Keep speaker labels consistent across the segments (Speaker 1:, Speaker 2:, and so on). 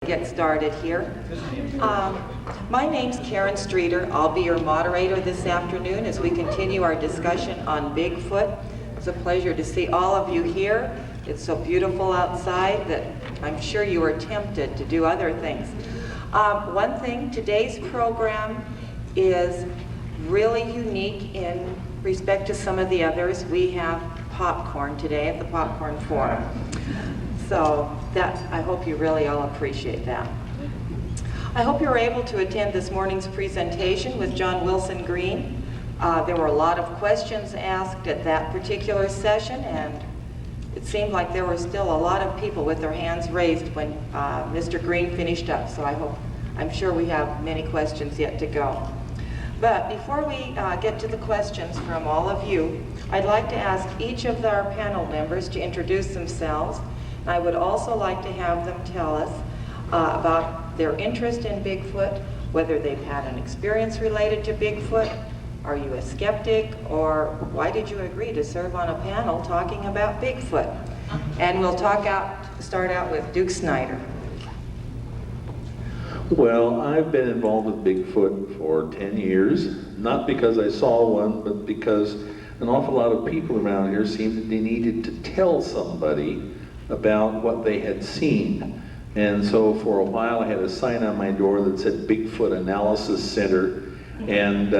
Speaker 1: get started here. My name's Karen Streeter. I'll be your moderator this afternoon as we continue our discussion on Bigfoot. It's a pleasure to see all of you here. It's so beautiful outside that I'm sure you are tempted to do other things. One thing, today's program is really unique in respect to some of the others. We have popcorn today at the Popcorn Forum. So I hope you really all appreciate that. I hope you were able to attend this morning's presentation with John Willison Green. There were a lot of questions asked at that particular session, and it seemed like there were still a lot of people with their hands raised when Mr. Green finished up. So I'm sure we have many questions yet to go. But before we get to the questions from all of you, I'd like to ask each of our panel members to introduce themselves. And I would also like to have them tell us about their interest in Bigfoot, whether they've had an experience related to Bigfoot, are you a skeptic, or why did you agree to serve on a panel talking about Bigfoot? And we'll start out with Duke Snyder.
Speaker 2: Well, I've been involved with Bigfoot for 10 years, not because I saw one, but because an awful lot of people around here seemed that they needed to tell somebody about what they had seen. And so for a while I had a sign on my door that said Bigfoot Analysis Center, and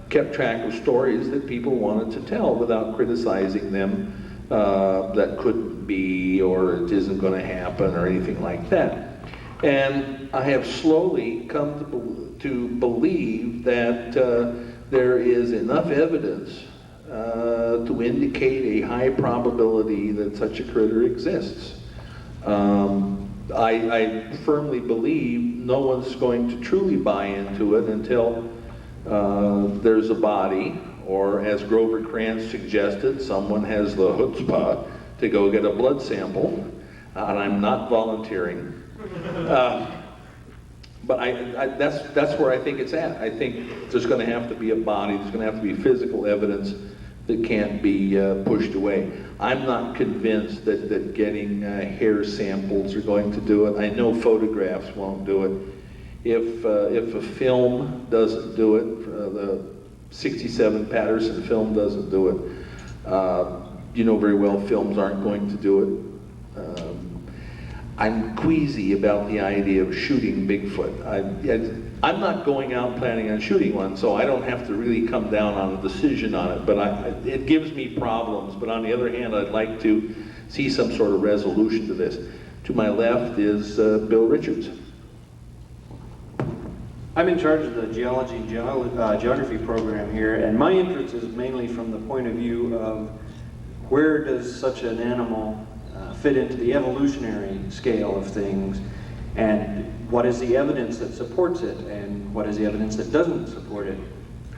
Speaker 2: kept track of stories that people wanted to tell without criticizing them, that couldn't be, or it isn't going to happen, or anything like that. And I have slowly come to believe that there is enough evidence to indicate a high probability that such a critter exists. I firmly believe no one's going to truly buy into it until there's a body, or as Grover Krantz suggested, someone has the chutzpah to go get a blood sample, and I'm not volunteering. But that's where I think it's at. I think there's going to have to be a body, there's going to have to be physical evidence that can't be pushed away. I'm not convinced that getting hair samples are going to do it. I know photographs won't do it. If a film doesn't do it, the 67 Patterson film doesn't do it, you know very well films aren't going to do it. I'm queasy about the idea of shooting Bigfoot. I'm not going out planning on shooting one, so I don't have to really come down on a decision on it, but it gives me problems. But on the other hand, I'd like to see some sort of resolution to this. To my left is Bill Richards.
Speaker 3: I'm in charge of the geography program here, and my interest is mainly from the point of view of where does such an animal fit into the evolutionary scale of things, and what is the evidence that supports it, and what is the evidence that doesn't support it,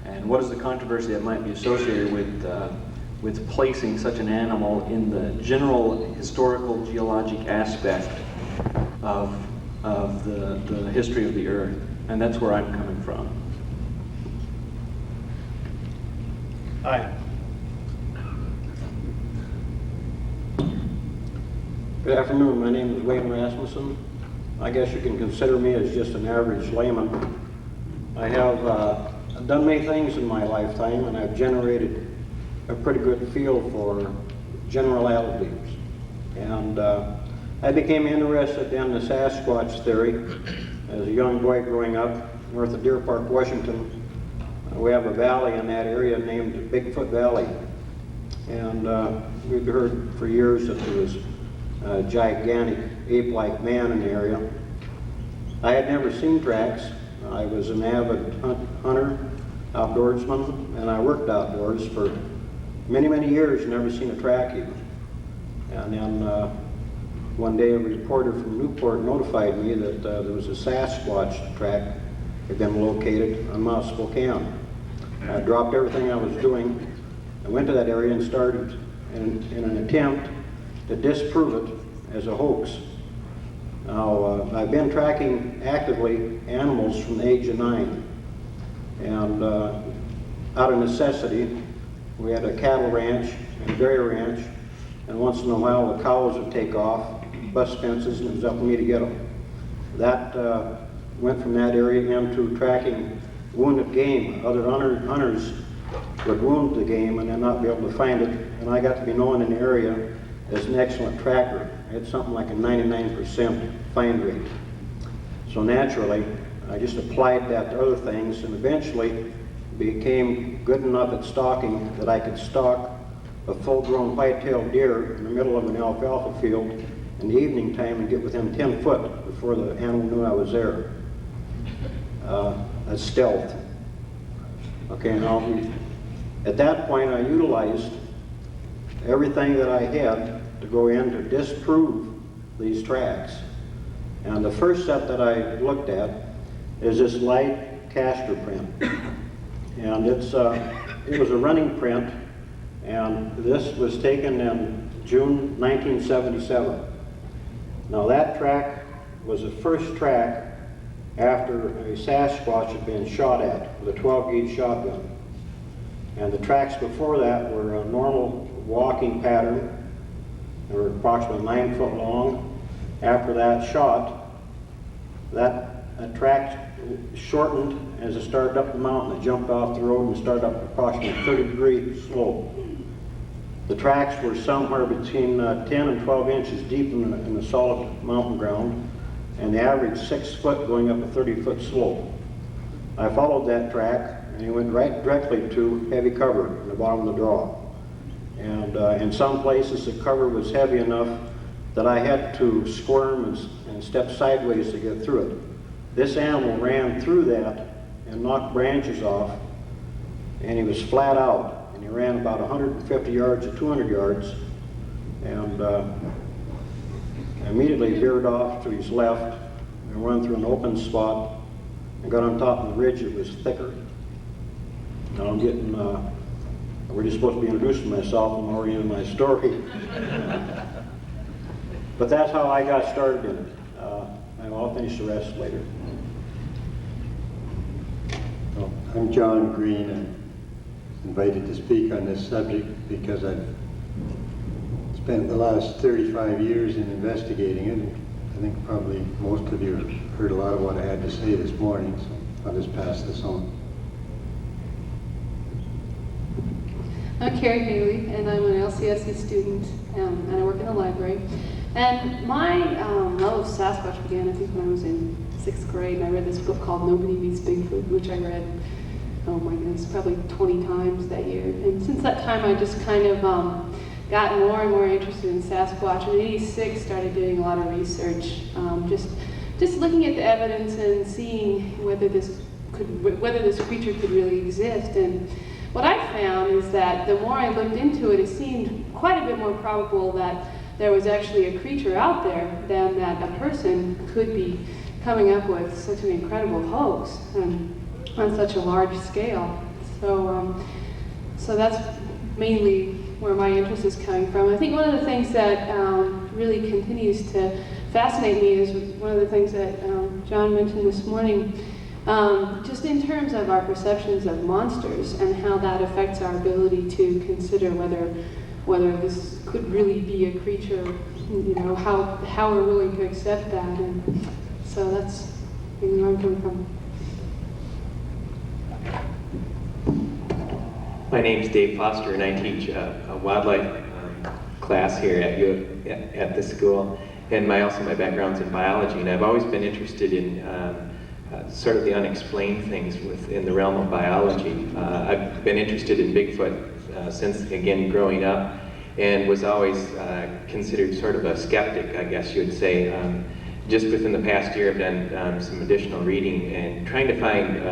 Speaker 3: and what is the controversy that might be associated with placing such an animal in the general historical geologic aspect of the history of the Earth. And that's where I'm coming from.
Speaker 4: Hi. Good afternoon. My name is Wayne Rasmussen. I guess you can consider me as just an average layman. I have done many things in my lifetime, and I've generated a pretty good feel for generalities. And I became interested in the Sasquatch theory as a young boy growing up north of Deer Park, Washington. We have a valley in that area named Bigfoot Valley. And we've heard for years that there was a gigantic ape-like man in the area. I had never seen tracks. I was an avid hunter, outdoorsman, and I worked outdoors for many, many years, never seen a track even. And then one day a reporter from Newport notified me that there was a Sasquatch track had been located on Mount Spokane. I dropped everything I was doing. I went to that area and started in an attempt to disprove it as a hoax. Now, I've been tracking actively animals from the age of 9. And out of necessity, we had a cattle ranch and a dairy ranch, and once in a while the cows would take off, bust fences, and it was up to me to get them. That went from that area into tracking wounded game. Other hunters would wound the game and then not be able to find it, and I got to be known in the area as an excellent tracker. I had something like a 99% find rate. So naturally, I just applied that to other things and eventually became good enough at stalking that I could stalk a full-grown white-tailed deer in the middle of an alfalfa field in the evening time and get within 10 foot before the animal knew I was there. That's stealth. Okay, now at that point I utilized everything that I had to go in to disprove these tracks. And the first set that I looked at is this light caster print. And it was a running print, and this was taken in June 1977. Now that track was the first track after a Sasquatch had been shot at with a 12-gauge shotgun. And the tracks before that were a normal walking pattern. They were approximately 9 foot long. After that shot, that track shortened as it started up the mountain. It jumped off the road and started up approximately 30-degree slope. The tracks were somewhere between 10 and 12 inches deep in the solid mountain ground, and the average 6 foot going up a 30-foot slope. I followed that track, and it went right directly to heavy cover in the bottom of the draw. And in some places, the cover was heavy enough that I had to squirm and step sideways to get through it. This animal ran through that and knocked branches off, and he was flat out. And he ran about 150 yards to 200 yards, and immediately veered off to his left and went through an open spot and got on top of the ridge. It was thicker. Now I'm getting, we're just supposed to be introducing myself. I'm already in my story. But that's how I got started in it. And I'll finish the rest later.
Speaker 5: Well, I'm John Green. I'm invited to speak on this subject because I've spent the last 35 years in investigating it. And I think probably most of you have heard a lot of what I had to say this morning, so I'll just pass this on.
Speaker 6: I'm Carrie Haley, and I'm an LCSE student, and I work in the library. And my love of Sasquatch began, I think, when I was in 6th grade, and I read this book called Nobody Beats Bigfoot, which I read, oh my goodness, probably 20 times that year. And since that time, I just kind of got more and more interested in Sasquatch. And in '86, started doing a lot of research, just looking at the evidence and seeing whether this creature could really exist. And what I found is that the more I looked into it, it seemed quite a bit more probable that there was actually a creature out there than that a person could be coming up with such an incredible hoax on such a large scale. So that's mainly where my interest is coming from. I think one of the things that really continues to fascinate me is one of the things that John mentioned this morning, just in terms of our perceptions of monsters and how that affects our ability to consider whether this could really be a creature, you know, how we're willing to accept that. And so that's where I'm coming from.
Speaker 7: My name's Dave Foster, and I teach a wildlife class here at the school. And also my background's in biology, and I've always been interested in sort of the unexplained things within the realm of biology. I've been interested in Bigfoot since, again, growing up, and was always considered sort of a skeptic, I guess you would say. Just within the past year, I've done some additional reading and trying to find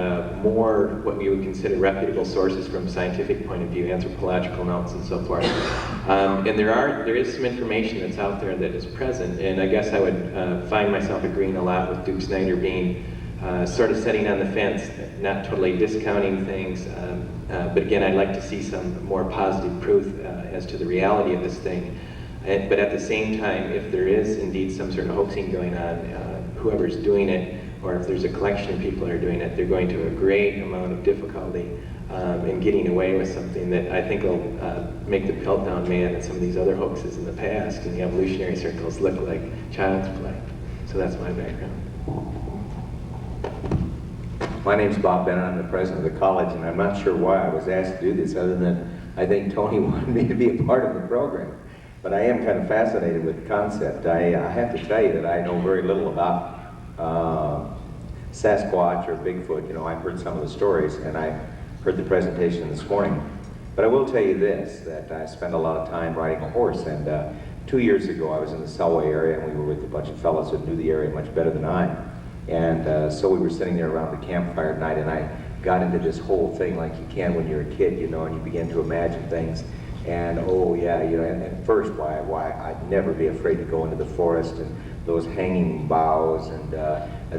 Speaker 7: more what we would consider reputable sources from a scientific point of view, anthropological notes and so forth. And there is some information that's out there that is present, and I guess I would find myself agreeing a lot with Duke Snyder being sort of sitting on the fence, not totally discounting things, but again, I'd like to see some more positive proof as to the reality of this thing. But at the same time, if there is indeed some sort of hoaxing going on, whoever's doing it, or if there's a collection of people that are doing it, they're going to a great amount of difficulty in getting away with something that I think will make the Piltdown Man and some of these other hoaxes in the past in the evolutionary circles look like child's play. So that's my background.
Speaker 8: My name's Bob Bennett. I'm the president of the college, and I'm not sure why I was asked to do this other than I think Tony wanted me to be a part of the program. But I am kind of fascinated with the concept. I have to tell you that I know very little about Sasquatch or Bigfoot. You know, I've heard some of the stories, and I heard the presentation this morning. But I will tell you this, that I spent a lot of time riding a horse, and 2 years ago I was in the Selway area, and we were with a bunch of fellows who knew the area much better than I. And so we were sitting there around the campfire at night, and I got into this whole thing like you can when you're a kid, you know, and you begin to imagine things. And oh yeah, you know, and at first why I'd never be afraid to go into the forest and those hanging boughs and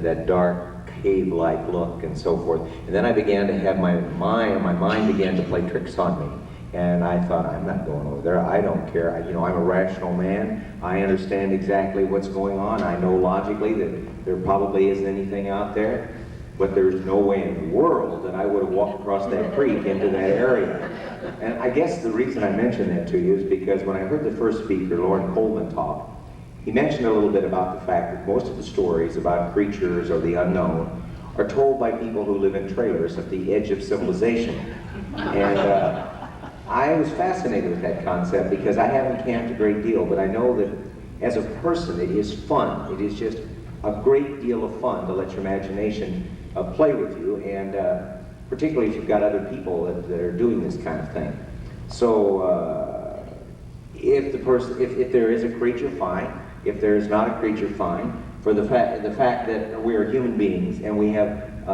Speaker 8: that dark cave-like look and so forth. And then I began to have my mind began to play tricks on me. And I thought, I'm not going over there. I don't care. You know, I'm a rational man. I understand exactly what's going on. I know logically that there probably isn't anything out there, but there's no way in the world that I would have walked across that creek into that area. And I guess the reason I mention that to you is because when I heard the first speaker, Lauren Coleman, talk, he mentioned a little bit about the fact that most of the stories about creatures or the unknown are told by people who live in trailers at the edge of civilization. And I was fascinated with that concept because I haven't camped a great deal, but I know that as a person it is fun. It is just a great deal of fun to let your imagination play with you, and particularly if you've got other people that are doing this kind of thing. So if there is a creature, fine. If there is not a creature, fine. For the fact that we are human beings and we have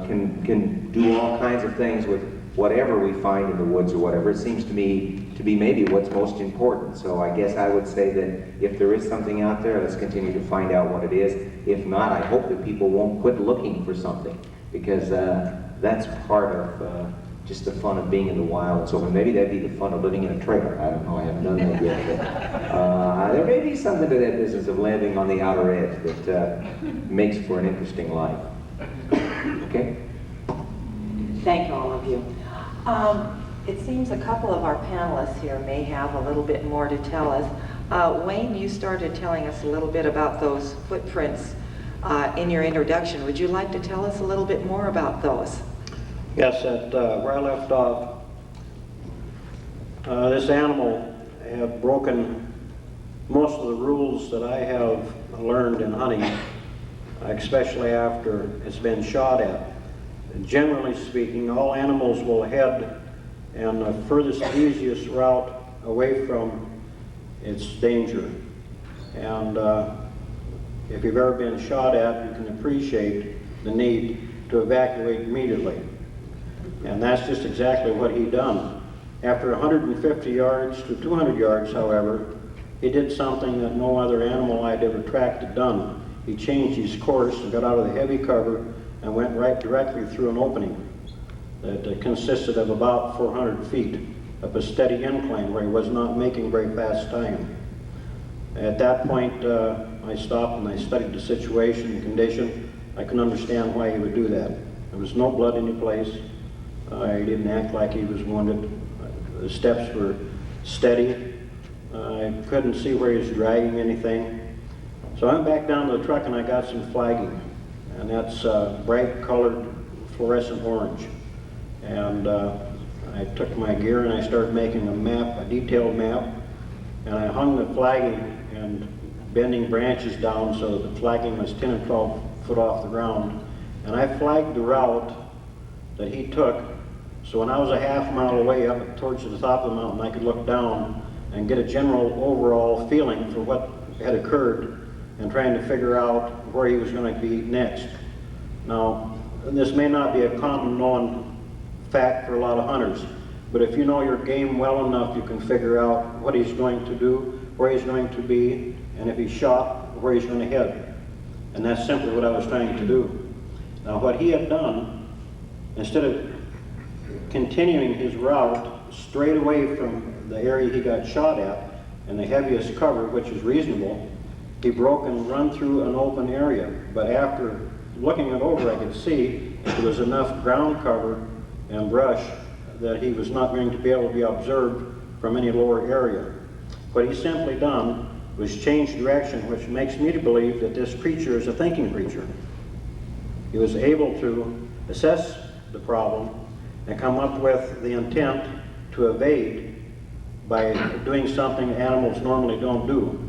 Speaker 8: can do all kinds of things with whatever we find in the woods or whatever, it seems to me to be maybe what's most important. So I guess I would say that if there is something out there, let's continue to find out what it is. If not, I hope that people won't quit looking for something, because that's part of just the fun of being in the wild. So maybe that'd be the fun of living in a trailer. I don't know, I haven't done that yet. But, there may be something to that business of landing on the outer edge that makes for an interesting life. Okay?
Speaker 1: Thank all of you. It seems a couple of our panelists here may have a little bit more to tell us. Wayne, you started telling us a little bit about those footprints in your introduction. Would you like to tell us a little bit more about those?
Speaker 4: Yes, where I left off, this animal had broken most of the rules that I have learned in hunting, especially after it's been shot at. Generally speaking, all animals will head in the furthest, easiest route away from its danger. And if you've ever been shot at, you can appreciate the need to evacuate immediately. And that's just exactly what he done. After 150 yards to 200 yards, however, he did something that no other animal I'd ever tracked had done. He changed his course and got out of the heavy cover and went right directly through an opening that consisted of about 400 feet up a steady incline where he was not making very fast time. At that point, I stopped and I studied the situation and condition. I couldn't understand why he would do that. There was no blood any place. He didn't act like he was wounded. The steps were steady. I couldn't see where he was dragging anything. So I went back down to the truck and I got some flagging. And that's bright colored fluorescent orange. And I took my gear and I started making a map, a detailed map, and I hung the flagging and bending branches down so that the flagging was 10 and 12 foot off the ground. And I flagged the route that he took, so when I was a half mile away up towards the top of the mountain, I could look down and get a general overall feeling for what had occurred and trying to figure out where he was going to be next. Now, this may not be a common known fact for a lot of hunters, but if you know your game well enough, you can figure out what he's going to do, where he's going to be, and if he's shot, where he's going to head. And that's simply what I was trying to do. Now, what he had done, instead of continuing his route straight away from the area he got shot at and the heaviest cover, which is reasonable, he broke and run through an open area. But after looking it over, I could see there was enough ground cover and brush that he was not going to be able to be observed from any lower area. What he simply done was changed direction, which makes me to believe that this creature is a thinking creature. He was able to assess the problem and come up with the intent to evade by doing something animals normally don't do.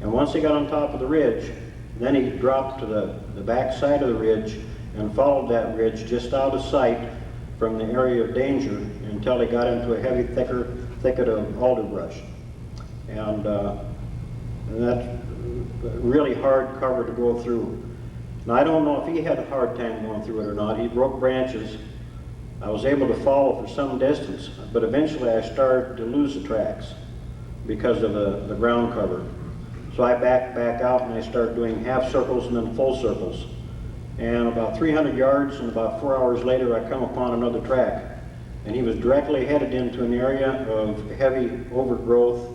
Speaker 4: And once he got on top of the ridge, then he dropped to the back side of the ridge and followed that ridge just out of sight from the area of danger until he got into a heavy thicket of alder brush. And that's really hard cover to go through. Now, I don't know if he had a hard time going through it or not. He broke branches. I was able to follow for some distance, but eventually I started to lose the tracks because of the ground cover. So I backed back out and I started doing half circles and then full circles. And about 300 yards and about 4 hours later I come upon another track. And he was directly headed into an area of heavy overgrowth,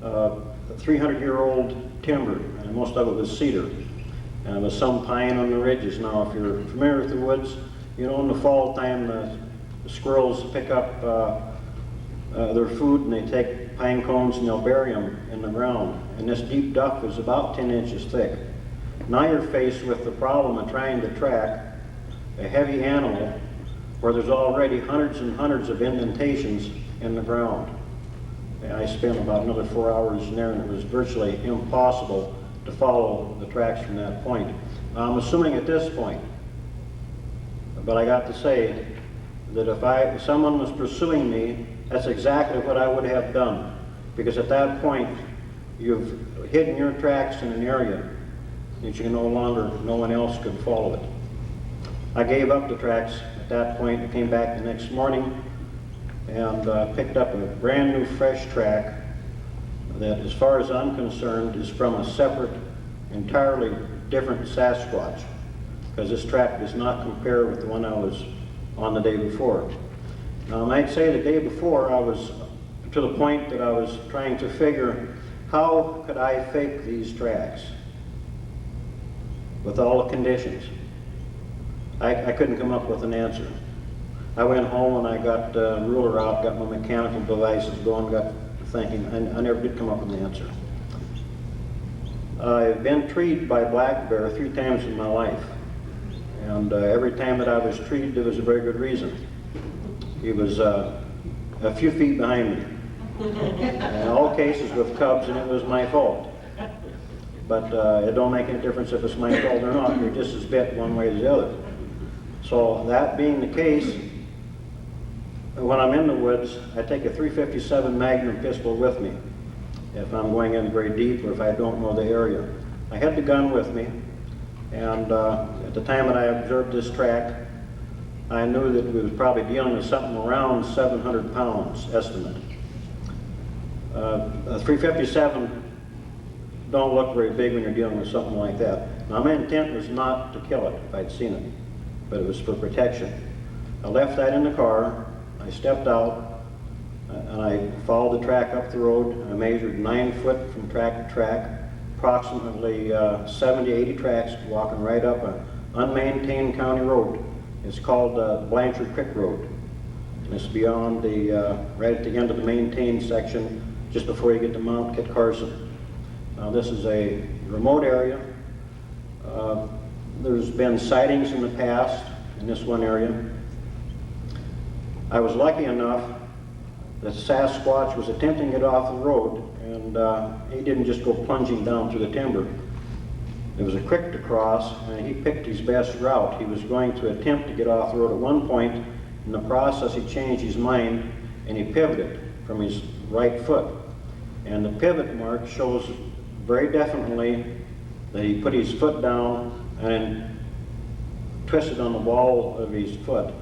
Speaker 4: 300-year-old timber, and most of it was cedar. And there was some pine on the ridges. Now, if you're familiar with the woods, you know in the fall time the squirrels pick up their food and they take pine cones and they'll bury them in the ground. And this deep duff is about 10 inches thick. Now you're faced with the problem of trying to track a heavy animal where there's already hundreds and hundreds of indentations in the ground. And I spent about another 4 hours in there and it was virtually impossible to follow the tracks from that point. I'm assuming at this point, but I got to say that if someone was pursuing me, that's exactly what I would have done. Because at that point, you've hidden your tracks in an area that no one else could follow it. I gave up the tracks at that point and came back the next morning and picked up a brand new fresh track that, as far as I'm concerned, is from a separate, entirely different Sasquatch, because this track does not compare with the one I was on the day before. Now, I might say the day before I was to the point that I was trying to figure how could I fake these tracks with all the conditions. I couldn't come up with an answer. I went home and I got a ruler out, got my mechanical devices going, got thinking. I never did come up with an answer. I've been treed by black bear 3 times in my life. And every time that I was treated, there was a very good reason. He was a few feet behind me. In all cases with cubs, and it was my fault. But it don't make any difference if it's my fault or not. You're just as bit one way as the other. So that being the case, when I'm in the woods, I take a .357 Magnum pistol with me if I'm going in very deep or if I don't know the area. I had the gun with me, and at the time that I observed this track, I knew that we was probably dealing with something around 700 pounds estimate. A .357 don't look very big when you're dealing with something like that. Now, my intent was not to kill it if I'd seen it, but it was for protection. I left that in the car, I stepped out, and I followed the track up the road. I measured 9 foot from track to track, approximately 70, 80 tracks walking right up an unmaintained county road. It's called Blanchard Creek Road. And it's beyond right at the end of the maintained section, just before you get to Mount Kit Carson. Now, this is a remote area. There's been sightings in the past in this one area. I was lucky enough that Sasquatch was attempting to get off the road, and he didn't just go plunging down through the timber. There was a creek to cross, and he picked his best route. He was going to attempt to get off the road at one point. In the process, he changed his mind, and he pivoted from his right foot. And the pivot mark shows very definitely that he put his foot down and twisted on the ball of his foot.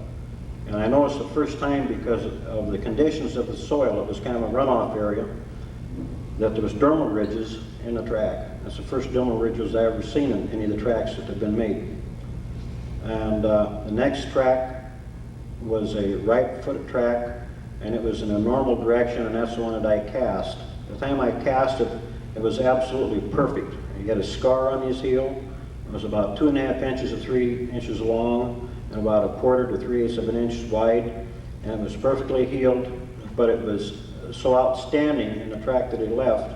Speaker 4: And I noticed the first time, because of the conditions of the soil, it was kind of a runoff area, that there was dermal ridges in the track. That's the first dermal ridges I've ever seen in any of the tracks that have been made. And the next track was a right foot track, and it was in a normal direction, and that's the one that I cast. The time I cast it, it was absolutely perfect. He had a scar on his heel. It was about 2.5 inches to 3 inches long, and about 1/4 to 3/8 of an inch wide, and it was perfectly healed. But it was so outstanding in the track that he left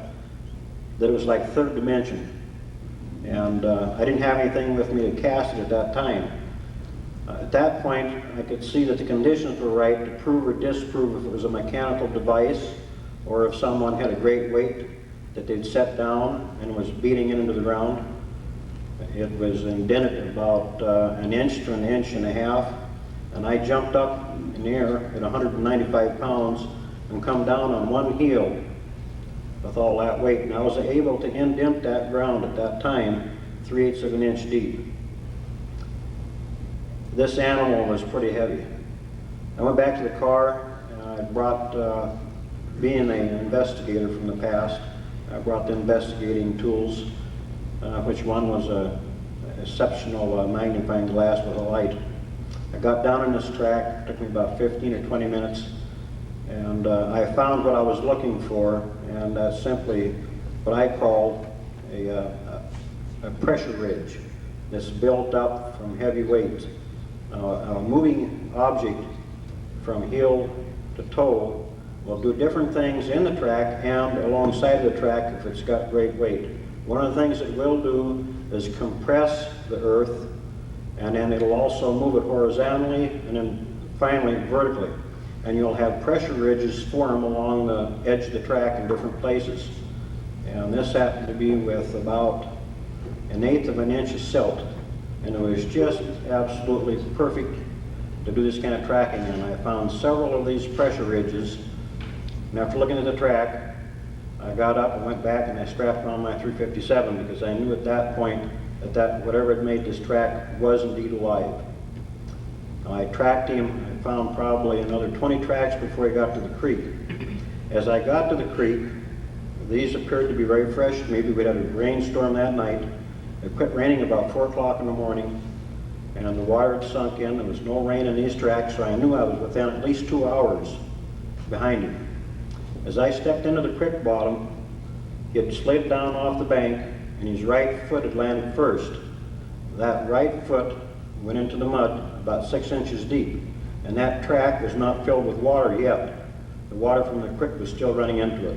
Speaker 4: that it was like third dimension. And I didn't have anything with me to cast it at that time. At that point, I could see that the conditions were right to prove or disprove if it was a mechanical device or if someone had a great weight that they'd set down and was beating it into the ground. It was indented about an inch to an inch and a half, and I jumped up in the air at 195 pounds and come down on one heel with all that weight, and I was able to indent that ground at that time 3/8 of an inch deep. This animal was pretty heavy. I went back to the car and I brought, being an investigator from the past, I brought the investigating tools, which one was a exceptional magnifying glass with a light. I got down in this track, it took me about 15 or 20 minutes, and I found what I was looking for, and that's simply what I call a pressure ridge that's built up from heavy weights. A moving object from heel to toe will do different things in the track and alongside the track if it's got great weight. One of the things it will do is compress the earth, and then it'll also move it horizontally and then finally vertically. And you'll have pressure ridges form along the edge of the track in different places. And this happened to be with about 1/8 of an inch of silt. And it was just absolutely perfect to do this kind of tracking. And I found several of these pressure ridges. And after looking at the track, I got up and went back and I strapped on my 357 because I knew at that point that whatever had made this track was indeed alive. I tracked him. I found probably another 20 tracks before he got to the creek. As I got to the creek, these appeared to be very fresh. Maybe we'd had a rainstorm that night. It quit raining about 4 o'clock in the morning, and the water had sunk in. There was no rain in these tracks, so I knew I was within at least 2 hours behind him. As I stepped into the creek bottom, he had slid down off the bank, and his right foot had landed first. That right foot went into the mud about 6 inches deep, and that track was not filled with water yet. The water from the creek was still running into it.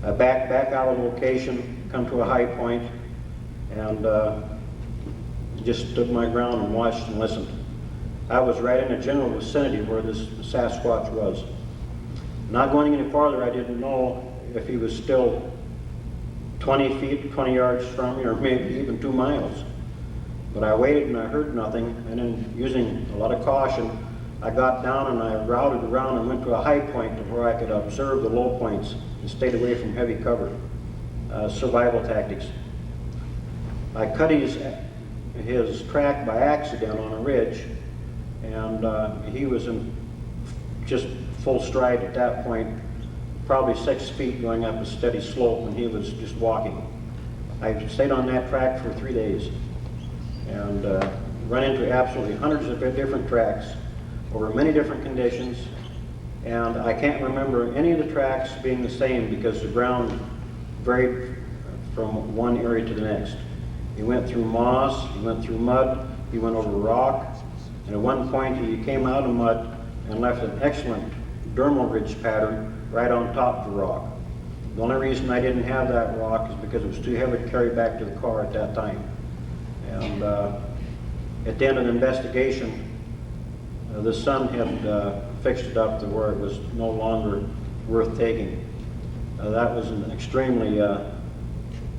Speaker 4: I backed back out of the location, come to a high point, and just stood my ground and watched and listened. I was right in the general vicinity where this Sasquatch was. Not going any farther, I didn't know if he was still 20 feet, 20 yards from me, or maybe even 2 miles. But I waited and I heard nothing, and then using a lot of caution, I got down and I routed around and went to a high point to where I could observe the low points and stayed away from heavy cover. Survival tactics. I cut his track by accident on a ridge, and he was in just full stride at that point, probably 6 feet going up a steady slope, and he was just walking. I stayed on that track for 3 days and run into absolutely hundreds of different tracks over many different conditions, and I can't remember any of the tracks being the same because the ground varied from one area to the next. He went through moss, he went through mud, he went over rock, and at one point he came out of mud and left an excellent dermal ridge pattern right on top of the rock. The only reason I didn't have that rock is because it was too heavy to carry back to the car at that time. And at the end of the investigation, the sun had fixed it up to where it was no longer worth taking. That was an extremely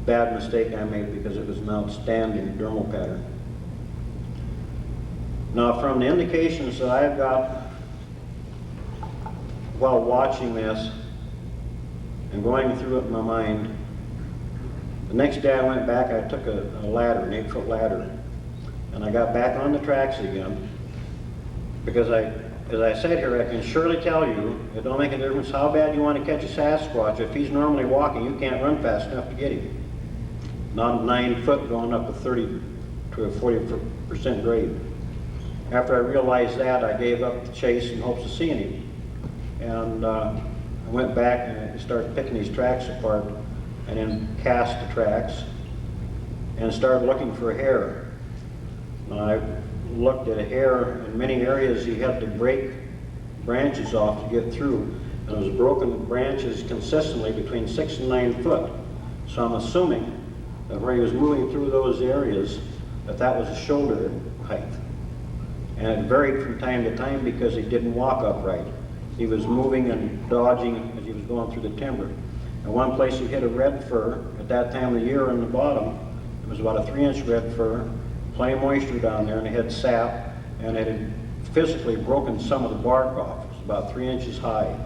Speaker 4: bad mistake I made because it was an outstanding dermal pattern. Now, from the indications that I've got while watching this and going through it in my mind, the next day I went back, I took a ladder, an 8-foot ladder, and I got back on the tracks again because as I said here, I can surely tell you, it don't make a difference how bad you want to catch a Sasquatch. If he's normally walking, you can't run fast enough to get him. Not 9 foot going up a 30 to a 40% grade. After I realized that, I gave up the chase in hopes of seeing him. And I went back and I started picking these tracks apart and then cast the tracks and started looking for a hair. Now, I looked at a hair in many areas. He had to break branches off to get through. And there was broken branches consistently between 6 and 9 foot. So I'm assuming that where he was moving through those areas, that was a shoulder height. And it varied from time to time because he didn't walk upright. He was moving and dodging as he was going through the timber. And one place he hit a red fir. At that time of the year on the bottom, it was about a 3-inch red fir, plenty moisture down there, and it had sap, and it had physically broken some of the bark off. It was about 3 inches high.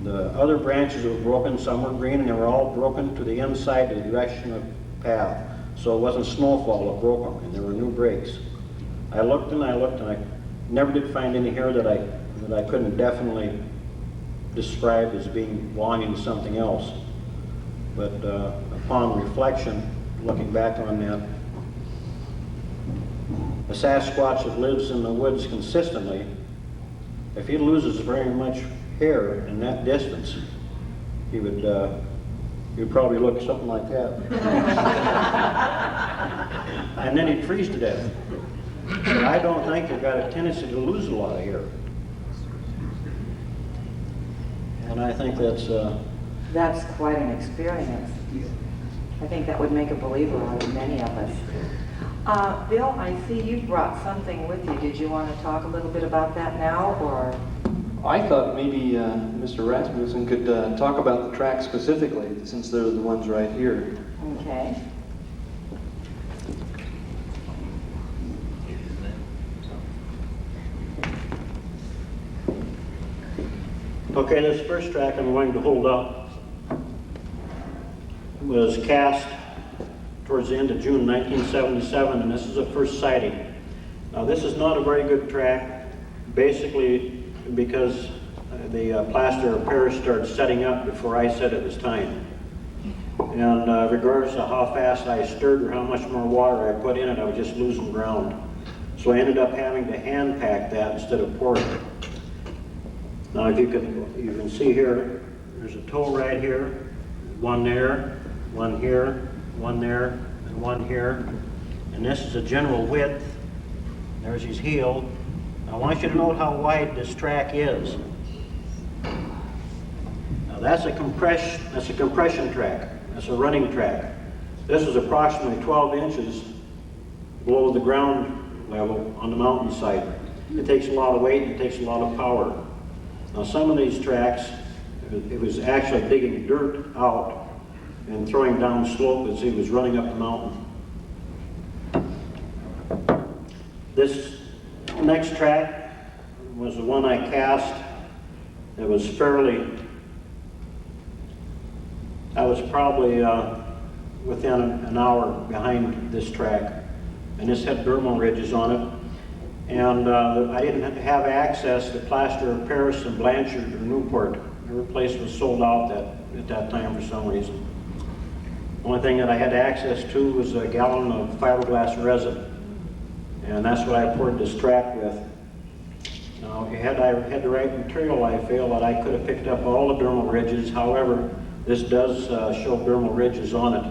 Speaker 4: The other branches were broken, some were green, and they were all broken to the inside, the direction of path. So it wasn't snowfall that broke them, and there were new breaks. I looked and I never did find any here that I couldn't definitely describe as belonging to something else. But upon reflection, looking back on that, a Sasquatch that lives in the woods consistently, if he loses very much hair in that distance, he would he'd probably look something like that. And then he'd freeze to death. But I don't think they've got a tendency to lose a lot of hair. And I think
Speaker 1: That's quite an experience. I think that would make a believer out of many of us. Bill, I see you brought something with you. Did you want to talk a little bit about that now, or?
Speaker 3: I thought maybe Mr. Rasmussen could talk about the tracks specifically, since they're the ones right here.
Speaker 1: Okay.
Speaker 4: Okay, this first track I'm going to hold up was cast towards the end of June 1977, and this is the first sighting. Now, this is not a very good track, basically because the plaster of Paris started setting up before I said it was time. And regardless of how fast I stirred or how much more water I put in it, I was just losing ground. So I ended up having to hand pack that instead of pour it. Now, if you can see here, there's a toe right here, one there, one here, one there, and one here. And this is a general width. There's his heel. I want you to note how wide this track is. Now that's a compression track. That's a running track. This is approximately 12 inches below the ground level on the mountainside. It takes a lot of weight and it takes a lot of power. Now some of these tracks, it was actually digging dirt out and throwing down slope as he was running up the mountain. This next track was the one I cast. It was I was probably within an hour behind this track. And this had dermal ridges on it. And I didn't have access to plaster of Paris and Blanchard or Newport. Every place was sold out at that time for some reason. The only thing that I had access to was a gallon of fiberglass resin. And that's what I poured this track with. Now, had I had the right material, I feel that I could have picked up all the dermal ridges. However, this does show dermal ridges on it.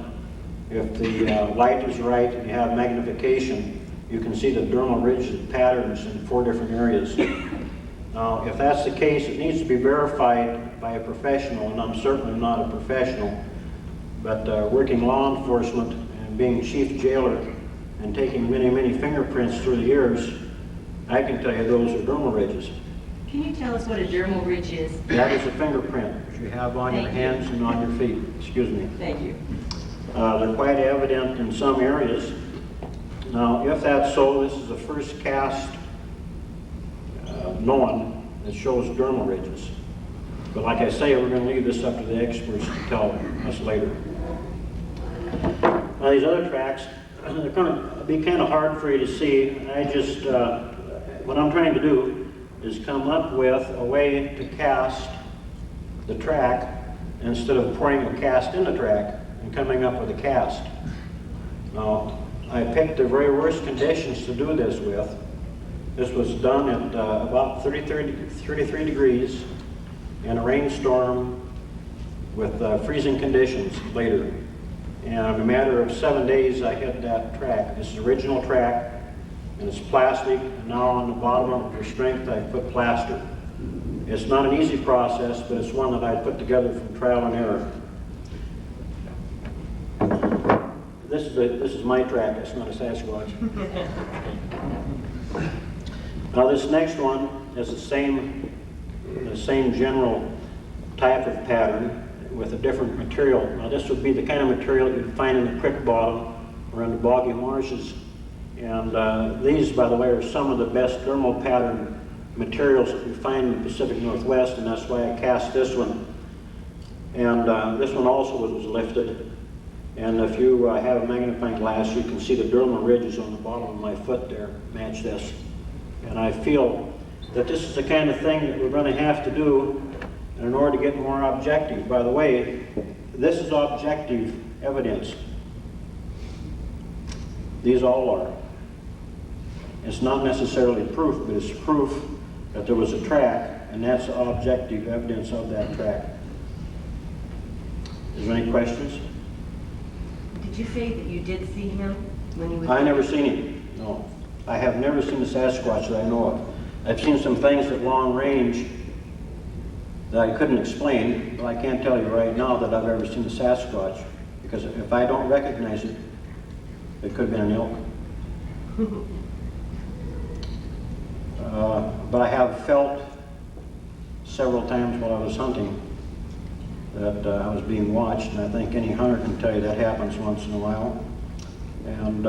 Speaker 4: If the light is right and you have magnification, you can see the dermal ridge patterns in 4 different areas. Now, if that's the case, it needs to be verified by a professional, and I'm certainly not a professional. But working law enforcement and being chief jailer and taking many, many fingerprints through the years, I can tell you those are dermal ridges.
Speaker 9: Can you tell us what a dermal ridge is?
Speaker 4: That is a fingerprint that you have on your hands and on your feet. Excuse me.
Speaker 9: Thank you.
Speaker 4: They're quite evident in some areas. Now, if that's so, this is the first cast known that shows dermal ridges. But like I say, we're going to leave this up to the experts to tell us later. Now, these other tracks, they're going to be kind of hard for you to see. I just, what I'm trying to do is come up with a way to cast the track instead of pouring a cast in the track and coming up with a cast. Now, I picked the very worst conditions to do this with. This was done at about 33 degrees in a rainstorm with freezing conditions later. And in a matter of 7 days, I hit that track. This is the original track, and it's plastic. And now on the bottom of it, for strength, I put plaster. It's not an easy process, but it's one that I put together from trial and error. this is my track, it's not a Sasquatch. Now this next one is the same general type of pattern with a different material. Now this would be the kind of material you'd find in the creek bottom or in the boggy marshes. And these, by the way, are some of the best dermal pattern materials that we find in the Pacific Northwest, and that's why I cast this one. And this one also was lifted. And if you have a magnifying glass, you can see the dermal ridges on the bottom of my foot there match this. And I feel that this is the kind of thing that we're going to have to do in order to get more objective. By the way, this is objective evidence. These all are. It's not necessarily proof, but it's proof that there was a track, and that's objective evidence of that track. Is there any questions?
Speaker 9: Did you say that you did see him when he was?
Speaker 4: I never seen him, no. I have never seen a Sasquatch that I know of. I've seen some things at long range that I couldn't explain, but I can't tell you right now that I've ever seen a Sasquatch, because if I don't recognize it, it could have been an elk. But I have felt several times while I was hunting that I was being watched, and I think any hunter can tell you that happens once in a while. And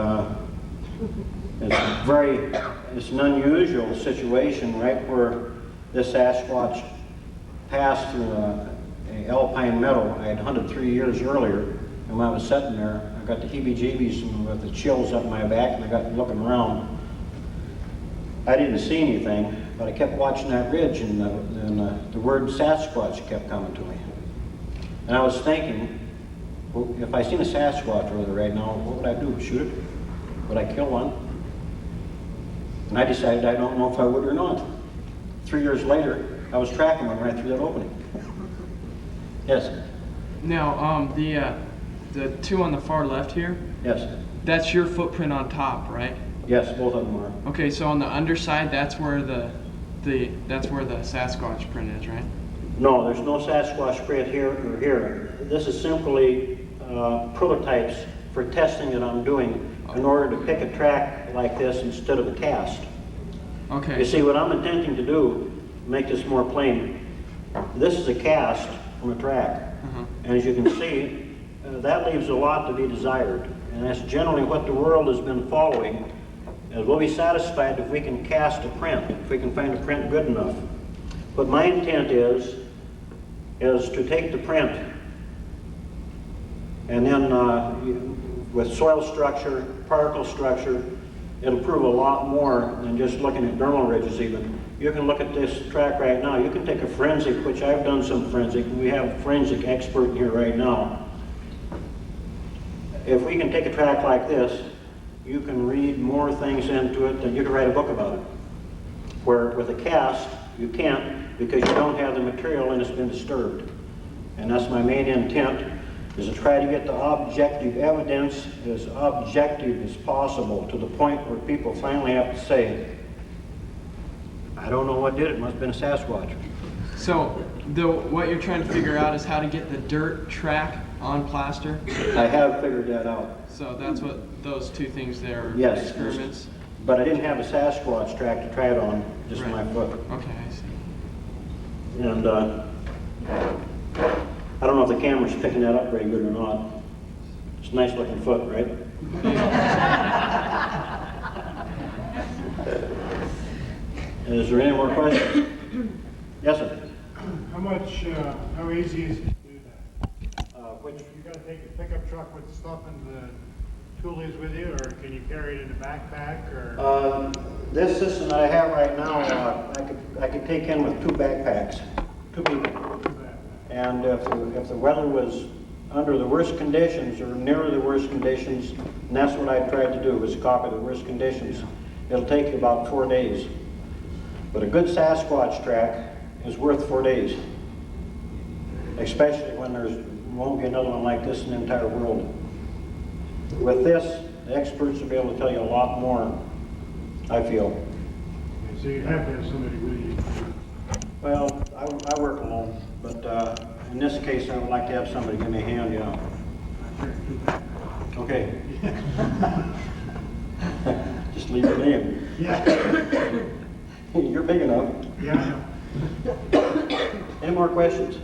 Speaker 4: it's an unusual situation, right where this Sasquatch passed through a alpine meadow I had hunted 3 years earlier, and when I was sitting there, I got the heebie-jeebies and with the chills up my back, and I got looking around. I didn't see anything, but I kept watching that ridge, and the word Sasquatch kept coming to me. And I was thinking, well, if I seen a Sasquatch over there right now, what would I do? Shoot it? Would I kill one? And I decided I don't know if I would or not. 3 years later, I was tracking one right through that opening. Yes?
Speaker 10: Now, the two on the far left here,
Speaker 4: Yes.
Speaker 10: that's your footprint on top, right?
Speaker 4: Yes, both of them are.
Speaker 10: Okay, so on the underside, that's where the Sasquatch print is, right?
Speaker 4: No, there's no Sasquatch print here or here. This is simply prototypes for testing that I'm doing in order to pick a track like this instead of a cast.
Speaker 10: Okay.
Speaker 4: You see, what I'm intending to do, make this more plain, this is a cast from a track. And as you can see, that leaves a lot to be desired. And that's generally what the world has been following. And we'll be satisfied if we can cast a print, if we can find a print good enough. But my intent is to take the print and then with soil structure, particle structure, it'll prove a lot more than just looking at dermal ridges even. You can look at this track right now. You can take a forensic, which I've done some forensic. We have a forensic expert here right now. If we can take a track like this, you can read more things into it than you can write a book about it. Where with a cast, you can't because you don't have the material and it's been disturbed. And that's my main intent, is to try to get the objective evidence as objective as possible to the point where people finally have to say, I don't know what did it, must have been a Sasquatch.
Speaker 10: So what you're trying to figure out is how to get the dirt track on plaster?
Speaker 4: I have figured that out.
Speaker 10: So that's what those two things there are,
Speaker 4: Yes,
Speaker 10: experiments?
Speaker 4: but I didn't have a Sasquatch track to try it on, just
Speaker 10: Right.
Speaker 4: my foot.
Speaker 10: Okay, I see.
Speaker 4: And I don't know if the camera's picking that up very good or not. It's a nice looking foot, right? Is there any more questions? Yes, sir.
Speaker 11: How easy is it to do that?
Speaker 4: Which,
Speaker 11: You gotta take a pickup truck with stuff and the toolies with you, or can you carry it in a backpack, or?
Speaker 4: this system that I have right now, I could take in with 2 backpacks, 2 people. And if the weather was under the worst conditions or near the worst conditions, and that's what I tried to do, was copy the worst conditions, it'll take you about 4 days. But a good Sasquatch track is worth 4 days, especially when there won't be another one like this in the entire world. With this, the experts will be able to tell you a lot more, I feel.
Speaker 11: So you have to have somebody with you.
Speaker 4: Well, I work alone, but in this case, I would like to have somebody give me a hand, yeah. Okay. Just leave your name.
Speaker 11: Yeah,
Speaker 4: You're big enough.
Speaker 11: yeah.
Speaker 4: Any more questions?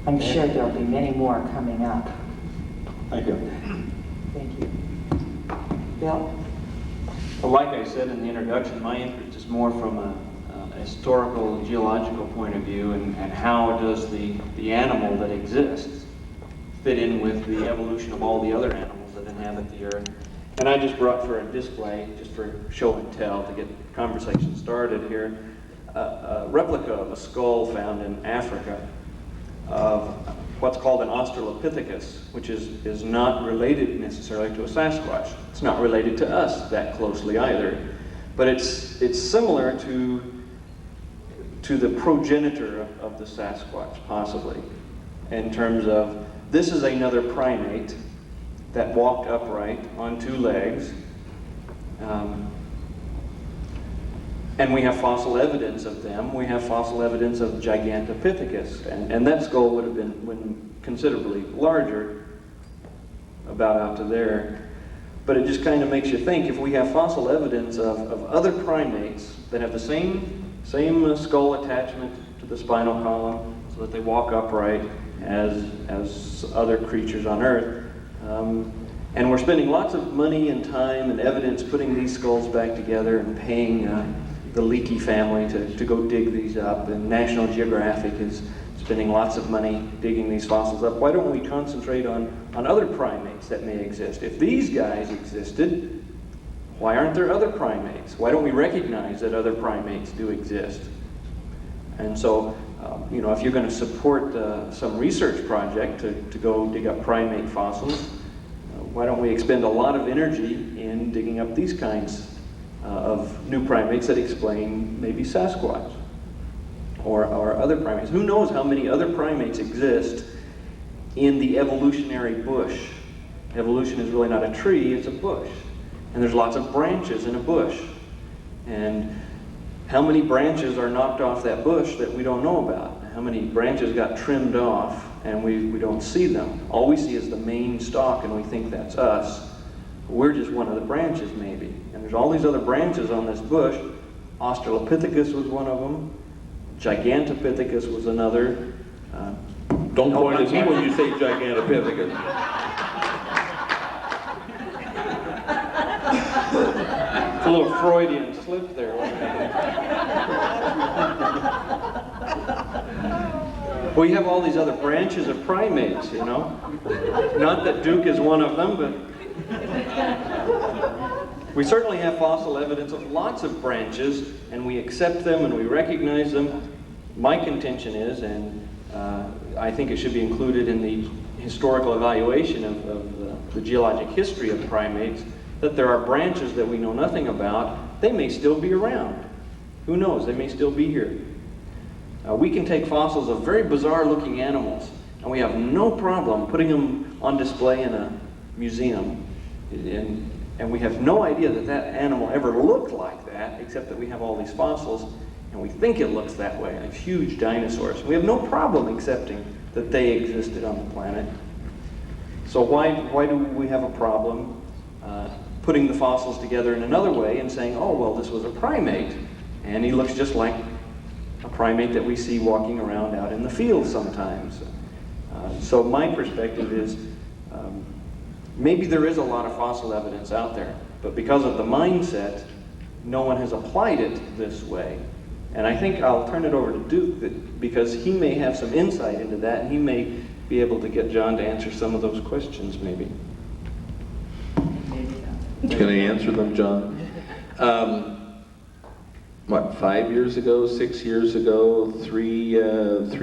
Speaker 9: I'm sure there'll be many more coming up.
Speaker 4: Thank you.
Speaker 1: Thank you. Bill?
Speaker 3: Well, like I said in the introduction, my interest is more from a historical, geological point of view, and how does the animal that exists fit in with the evolution of all the other animals that inhabit the earth. And I just brought for a display, just for show and tell, to get the conversation started here, a replica of a skull found in Africa of what's called an Australopithecus, which is not related necessarily to a Sasquatch. It's not related to us that closely either, but it's similar to the progenitor of the Sasquatch, possibly, in terms of this is another primate that walked upright on two legs, and we have fossil evidence of them. We have fossil evidence of Gigantopithecus, and that skull would have been considerably larger, about out to there. But it just kind of makes you think, if we have fossil evidence of other primates that have the same skull attachment to the spinal column, so that they walk upright as other creatures on Earth, and we're spending lots of money and time and evidence putting these skulls back together and paying the Leakey family to go dig these up, and National Geographic is spending lots of money digging these fossils up. Why don't we concentrate on other primates that may exist? If these guys existed, why aren't there other primates? Why don't we recognize that other primates do exist? And so, if you're going to support some research project to go dig up primate fossils, why don't we expend a lot of energy in digging up these kinds of new primates that explain maybe Sasquatch or other primates. Who knows how many other primates exist in the evolutionary bush? Evolution is really not a tree, it's a bush. And there's lots of branches in a bush. And how many branches are knocked off that bush that we don't know about? How many branches got trimmed off and we don't see them? All we see is the main stalk, and we think that's us. We're just one of the branches, maybe. And there's all these other branches on this bush. Australopithecus was one of them. Gigantopithecus was another.
Speaker 2: Don't point at me when you say Gigantopithecus.
Speaker 3: It's a little Freudian slip there. We have all these other branches of primates, Not that Duke is one of them, but we certainly have fossil evidence of lots of branches, and we accept them and we recognize them. My contention is, and I think it should be included in the historical evaluation of the geologic history of primates, that there are branches that we know nothing about. They may still be around. Who knows? They may still be here. We can take fossils of very bizarre looking animals, and we have no problem putting them on display in a museum. And we have no idea that animal ever looked like that, except that we have all these fossils, and we think it looks that way, like huge dinosaurs. We have no problem accepting that they existed on the planet. So why do we have a problem putting the fossils together in another way and saying, oh, well, this was a primate, and he looks just like a primate that we see walking around out in the field sometimes. So my perspective is, maybe there is a lot of fossil evidence out there, but because of the mindset, no one has applied it this way. And I think I'll turn it over to Duke, because he may have some insight into that, and he may be able to get John to answer some of those questions, maybe.
Speaker 2: Can I answer them, John? 5 years ago, 6 years ago, three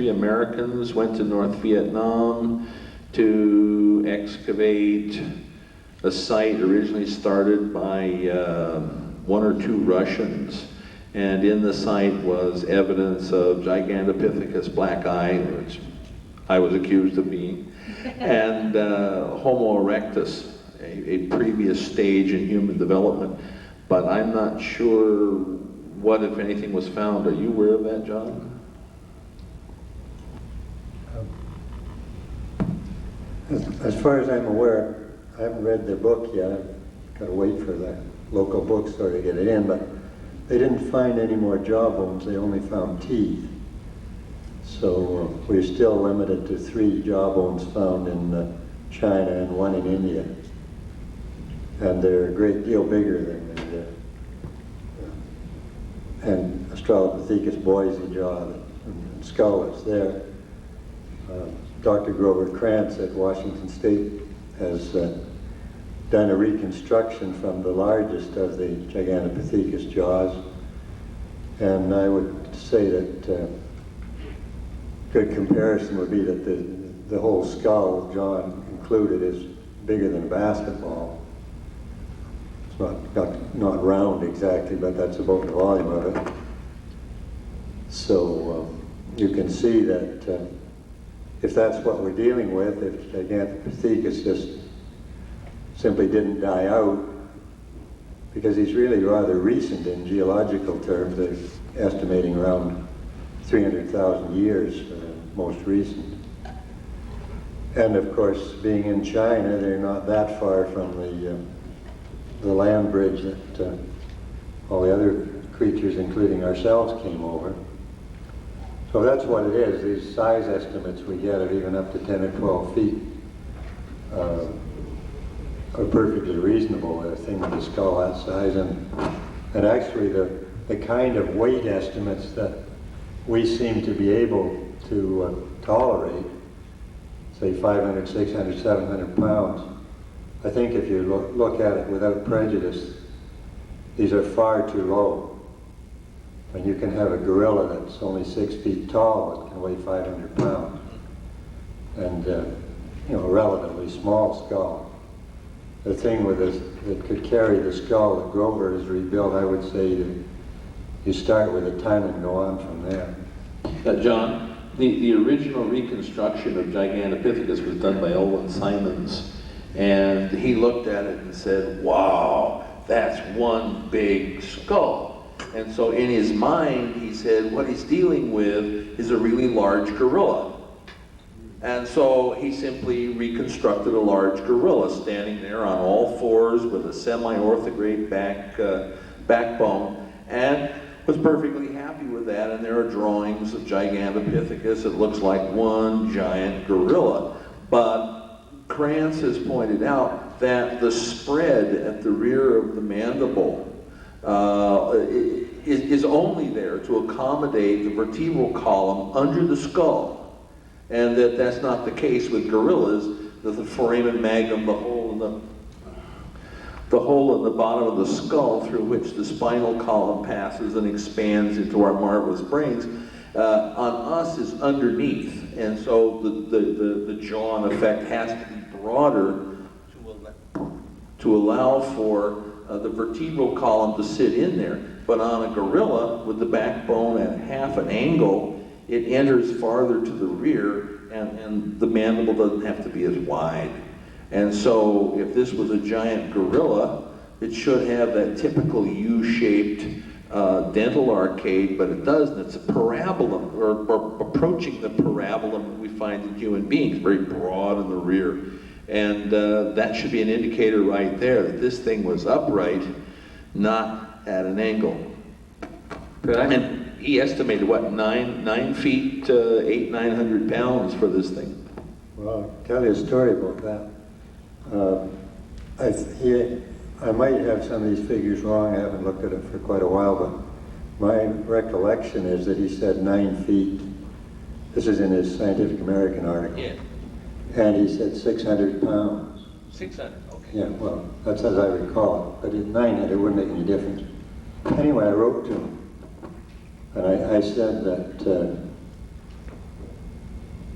Speaker 2: Americans went to North Vietnam to excavate a site originally started by one or two Russians. And in the site was evidence of Gigantopithecus black eye, which I was accused of being, and Homo erectus, a previous stage in human development. But I'm not sure what, if anything, was found. Are you aware of that, John?
Speaker 5: As far as I'm aware, I haven't read their book yet. I've got to wait for the local bookstore to get it in, but they didn't find any more jaw bones. They only found teeth. So we're still limited to 3 jaw bones found in China and 1 in India. And they're a great deal bigger than the and Australopithecus boise jaw and skull that's there. Dr. Grover Krantz at Washington State has done a reconstruction from the largest of the Gigantopithecus jaws, and I would say that good comparison would be that the whole skull, jaw included, is bigger than a basketball. It's not round exactly, but that's about the volume of it. So you can see that if that's what we're dealing with, if Gigantopithecus just simply didn't die out, because he's really rather recent in geological terms, they're estimating around 300,000 years for the most recent. And of course, being in China, they're not that far from the land bridge that all the other creatures, including ourselves, came over. So that's what it is. These size estimates we get of even up to 10 or 12 feet are perfectly reasonable. A thing with a skull that size, and actually the kind of weight estimates that we seem to be able to tolerate, say 500, 600, 700 pounds, I think if you look at it without prejudice, these are far too low. And you can have a gorilla that's only 6 feet tall that can weigh 500 pounds. And, a relatively small skull. The thing with this that could carry the skull that Grover has rebuilt, I would say you start with a ton and go on from there.
Speaker 2: John, the original reconstruction of Gigantopithecus was done by Olin Simons, and he looked at it and said, wow, that's one big skull. And so in his mind, he said what he's dealing with is a really large gorilla. And so he simply reconstructed a large gorilla standing there on all fours with a semi-orthograde backbone, and was perfectly happy with that. And there are drawings of Gigantopithecus. It looks like one giant gorilla. But Krantz has pointed out that the spread at the rear of the mandible is only there to accommodate the vertebral column under the skull. And that's not the case with gorillas. The foramen magnum, the hole in the bottom of the skull through which the spinal column passes and expands into our marvelous brains, on us is underneath. And so the jaw, in effect, has to be broader to allow for the vertebral column to sit in there. But on a gorilla, with the backbone at half an angle, it enters farther to the rear, and the mandible doesn't have to be as wide. And so if this was a giant gorilla, it should have that typical U-shaped dental arcade, but it doesn't. It's a parabolum, or approaching the parabolum that we find in human beings, very broad in the rear. And that should be an indicator right there that this thing was upright, not at an angle. And he estimated, what, 9 feet, 900 pounds for this thing.
Speaker 5: Well, I'll tell you a story about that. I might have some of these figures wrong. I haven't looked at them for quite a while, but my recollection is that he said 9 feet. This is in his Scientific American article.
Speaker 2: Yeah.
Speaker 5: And he said 600 pounds.
Speaker 2: 600, okay.
Speaker 5: Yeah, well, that's as I recall it. But at 900, it wouldn't make any difference. Anyway, I wrote to him. And I said that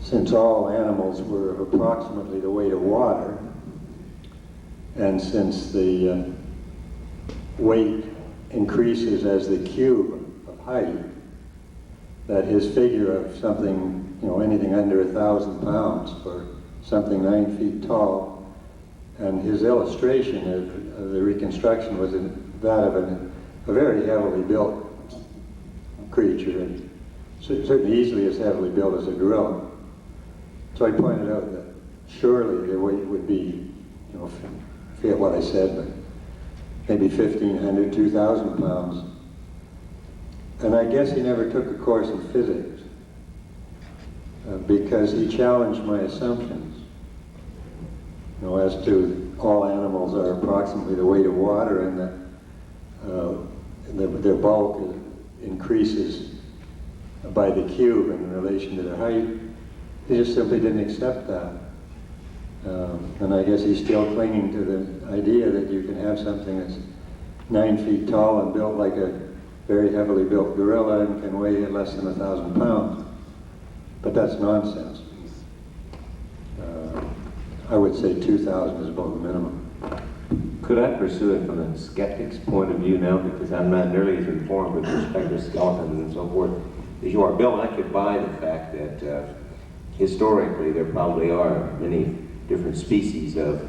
Speaker 5: since all animals were of approximately the weight of water, and since the weight increases as the cube of height, that his figure of something, anything under 1,000 pounds for something 9 feet tall, and his illustration of the reconstruction was that of a very heavily built creature, and certainly easily as heavily built as a gorilla. So I pointed out that surely the weight would be, you know, I forget what I said, but maybe 1,500, 2,000 pounds. And I guess he never took a course in physics because he challenged my assumptions, you know, as to all animals are approximately the weight of water, and that their bulk increases by the cube in relation to their height. He just simply didn't accept that. And I guess he's still clinging to the idea that you can have something that's 9 feet tall and built like a very heavily built gorilla and can weigh less than 1,000 pounds. But that's nonsense. I would say 2,000 is about the minimum.
Speaker 8: Could I pursue it from a skeptic's point of view now, because I'm not nearly as informed with respect to skeletons and so forth as you are? Bill, I could buy the fact that historically there probably are many different species of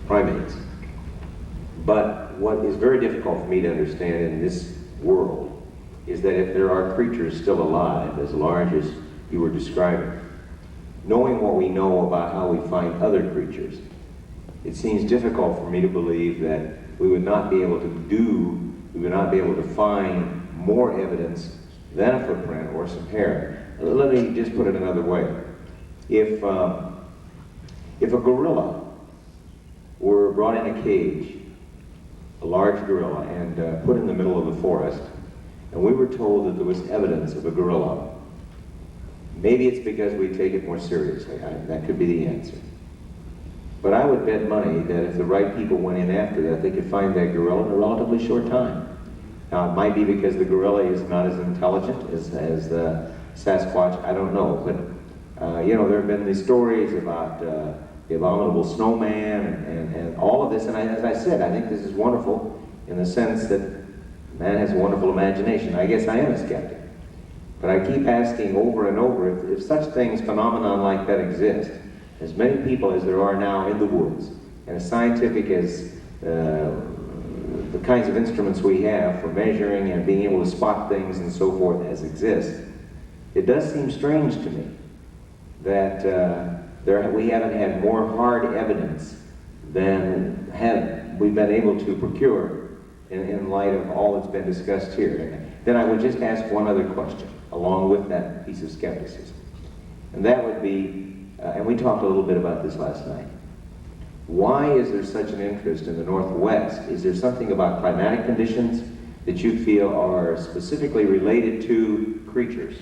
Speaker 8: primates. But what is very difficult for me to understand in this world is that if there are creatures still alive as large as you were describing, knowing what we know about how we find other creatures, it seems difficult for me to believe that we would not be able to find more evidence than a footprint or some hair. Let me just put it another way. If a gorilla were brought in a cage, a large gorilla, and put in the middle of the forest, and we were told that there was evidence of a gorilla, maybe it's because we take it more seriously. That could be the answer. But I would bet money that if the right people went in after that, they could find that gorilla in a relatively short time. Now, it might be because the gorilla is not as intelligent as the Sasquatch, I don't know. But, you know, there have been these stories about the abominable snowman and all of this. And as I said, I think this is wonderful in the sense that man has a wonderful imagination. I guess I am a skeptic. But I keep asking over and over, if such things, phenomenon like that exist, as many people as there are now in the woods, and as scientific as the kinds of instruments we have for measuring and being able to spot things and so forth as exist, it does seem strange to me that we haven't had more hard evidence than we've been able to procure in light of all that's been discussed here. Then I would just ask one other question along with that piece of skepticism. And that would be, and we talked a little bit about this last night, why is there such an interest in the Northwest? Is there something about climatic conditions that you feel are specifically related to creatures,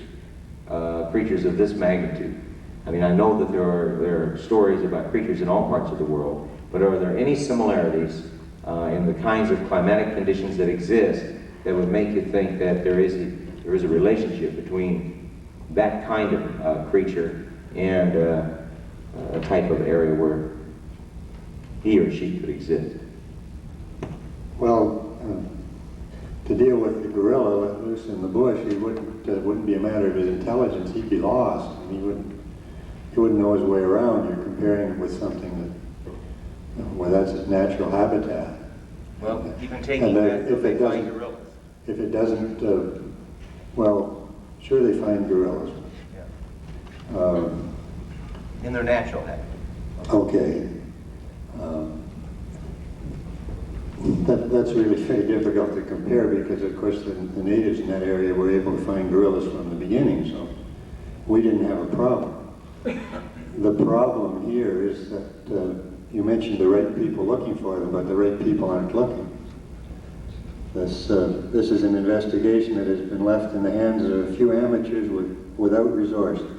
Speaker 8: creatures of this magnitude? I mean, I know that there are stories about creatures in all parts of the world, but are there any similarities in the kinds of climatic conditions that exist that would make you think that there is a relationship between that kind of creature and a type of area where he or she could exist?
Speaker 5: Well, to deal with the gorilla let loose in the bush, it wouldn't be a matter of his intelligence. He'd be lost. And he wouldn't know his way around. You're comparing it with something that, well, that's his natural habitat.
Speaker 8: Well, even taking that, if they find gorillas.
Speaker 5: If it doesn't, well, sure they find gorillas.
Speaker 8: Yeah. In their natural habitat.
Speaker 5: Okay. That's really very difficult to compare because, of course, the natives in that area were able to find gorillas from the beginning, so we didn't have a problem. The problem here is that you mentioned the right people looking for them, but the right people aren't looking. This is an investigation that has been left in the hands of a few amateurs without resources.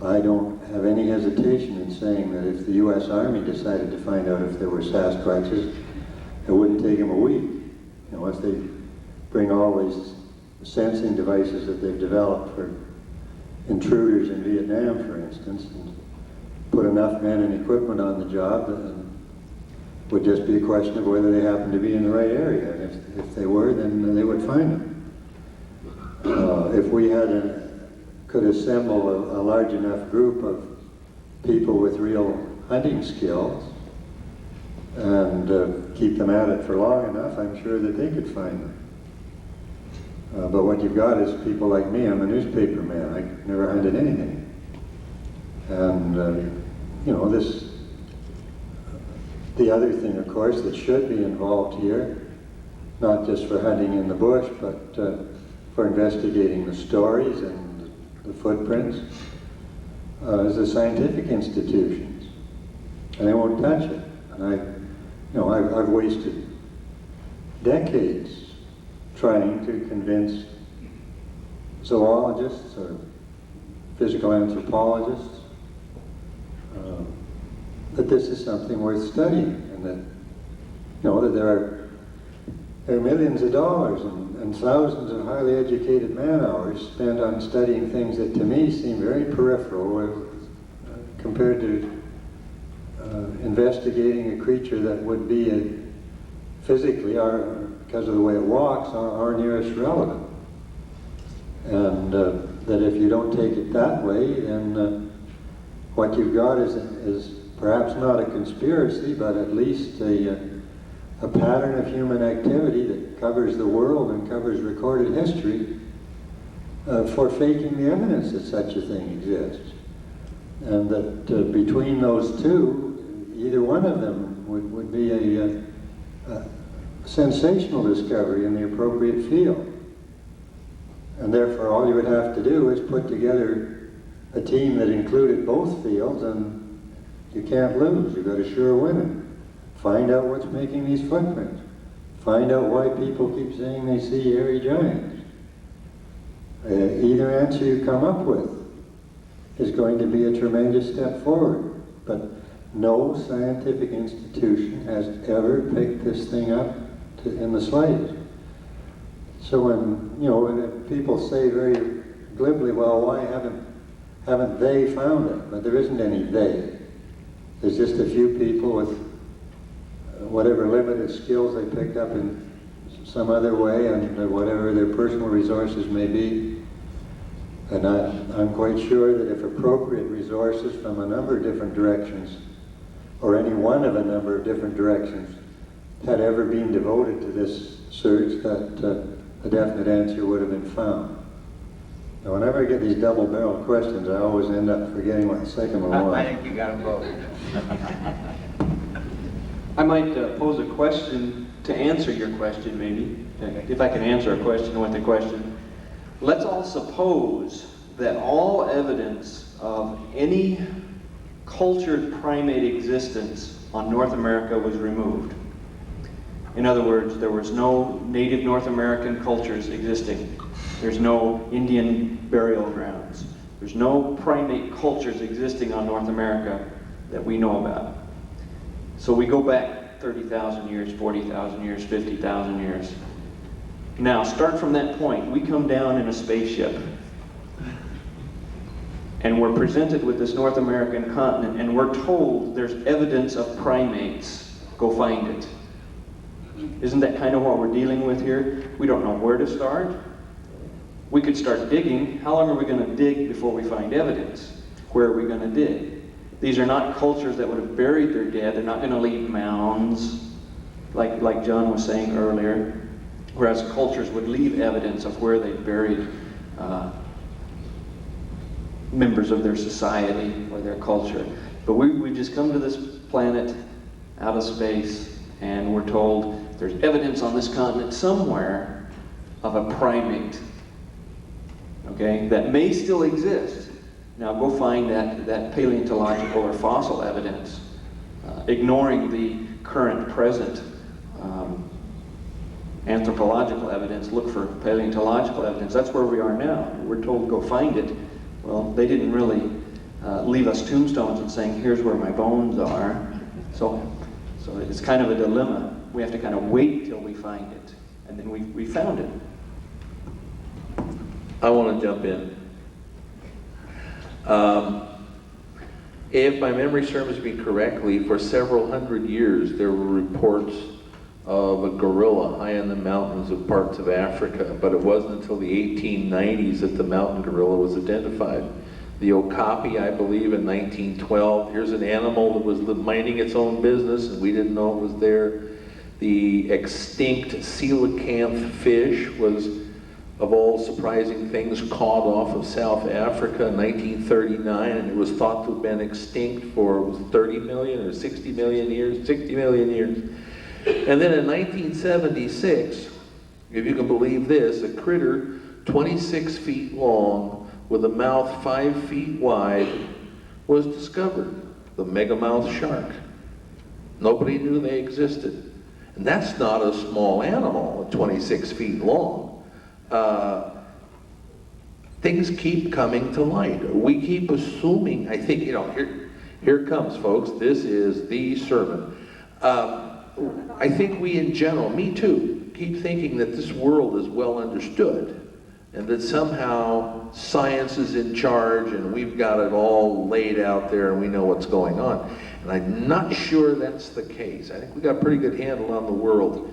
Speaker 5: I don't have any hesitation in saying that if the U.S. Army decided to find out if there were Sasquatches, it wouldn't take them a week. You know, once they bring all these sensing devices that they've developed for intruders in Vietnam, for instance, and put enough men and equipment on the job, it would just be a question of whether they happen to be in the right area. And if they were, then they would find them. If we could assemble a large enough group of people with real hunting skills and keep them at it for long enough, I'm sure that they could find them. But what you've got is people like me. I'm a newspaper man. I never hunted anything. And, the other thing, of course, that should be involved here, not just for hunting in the bush, but for investigating the stories and the footprints, is the scientific institutions. And they won't touch it. And I've wasted decades trying to convince zoologists or physical anthropologists that this is something worth studying, and that that there are millions of dollars and thousands of highly educated man-hours spent on studying things that to me seem very peripheral compared to investigating a creature that would be physically, because of the way it walks, our nearest relative. And that if you don't take it that way, then what you've got is perhaps not a conspiracy, but at least a pattern of human activity that covers the world and covers recorded history for faking the evidence that such a thing exists. And that between those two, either one of them would be a sensational discovery in the appropriate field. And therefore all you would have to do is put together a team that included both fields, and you can't lose. You've got a sure winner. Find out what's making these footprints. Find out why people keep saying they see hairy giants. Either answer you come up with is going to be a tremendous step forward. But no scientific institution has ever picked this thing up in the slightest. So when people say very glibly, well, why haven't they found it? But there isn't any they. There's just a few people with whatever limited skills they picked up in some other way, and whatever their personal resources may be. And I'm quite sure that if appropriate resources from a number of different directions, or any one of a number of different directions, had ever been devoted to this search, that a definite answer would have been found. Now, whenever I get these double-barreled questions, I always end up forgetting what the second one was.
Speaker 12: I think you got them both.
Speaker 3: I might pose a question to answer your question, maybe. If I can answer a question with a question. Let's all suppose that all evidence of any cultured primate existence on North America was removed. In other words, there was no native North American cultures existing. There's no Indian burial grounds. There's no primate cultures existing on North America that we know about. So we go back 30,000 years, 40,000 years, 50,000 years. Now, start from that point. We come down in a spaceship, and we're presented with this North American continent, and we're told there's evidence of primates. Go find it. Isn't that kind of what we're dealing with here? We don't know where to start. We could start digging. How long are we going to dig before we find evidence? Where are we going to dig? These are not cultures that would have buried their dead. They're not going to leave mounds, like John was saying earlier, whereas cultures would leave evidence of where they buried members of their society or their culture. But we just come to this planet out of space, and we're told there's evidence on this continent somewhere of a primate, okay, that may still exist. Now go find that paleontological or fossil evidence, ignoring the current, present anthropological evidence. Look for paleontological evidence. That's where we are now. We're told go find it. Well, they didn't really leave us tombstones and saying, here's where my bones are. So it's kind of a dilemma. We have to kind of wait till we find it. And then we found it.
Speaker 2: I want to jump in. If my memory serves me correctly, for several hundred years there were reports of a gorilla high in the mountains of parts of Africa, but it wasn't until the 1890s that the mountain gorilla was identified. The okapi, I believe, in 1912. Here's an animal that was minding its own business and we didn't know it was there. The extinct coelacanth fish was of all surprising things, caught off of South Africa in 1939, and it was thought to have been extinct for 30 million or 60 million years, 60 million years. And then in 1976, if you can believe this, a critter 26 feet long with a mouth 5 feet wide was discovered, the megamouth shark. Nobody knew they existed. And that's not a small animal, 26 feet long. Things keep coming to light. We keep assuming, I think, here it comes, folks. This is the sermon. I think we in general, me too, keep thinking that this world is well understood and that somehow science is in charge and we've got it all laid out there and we know what's going on. And I'm not sure that's the case. I think we got a pretty good handle on the world,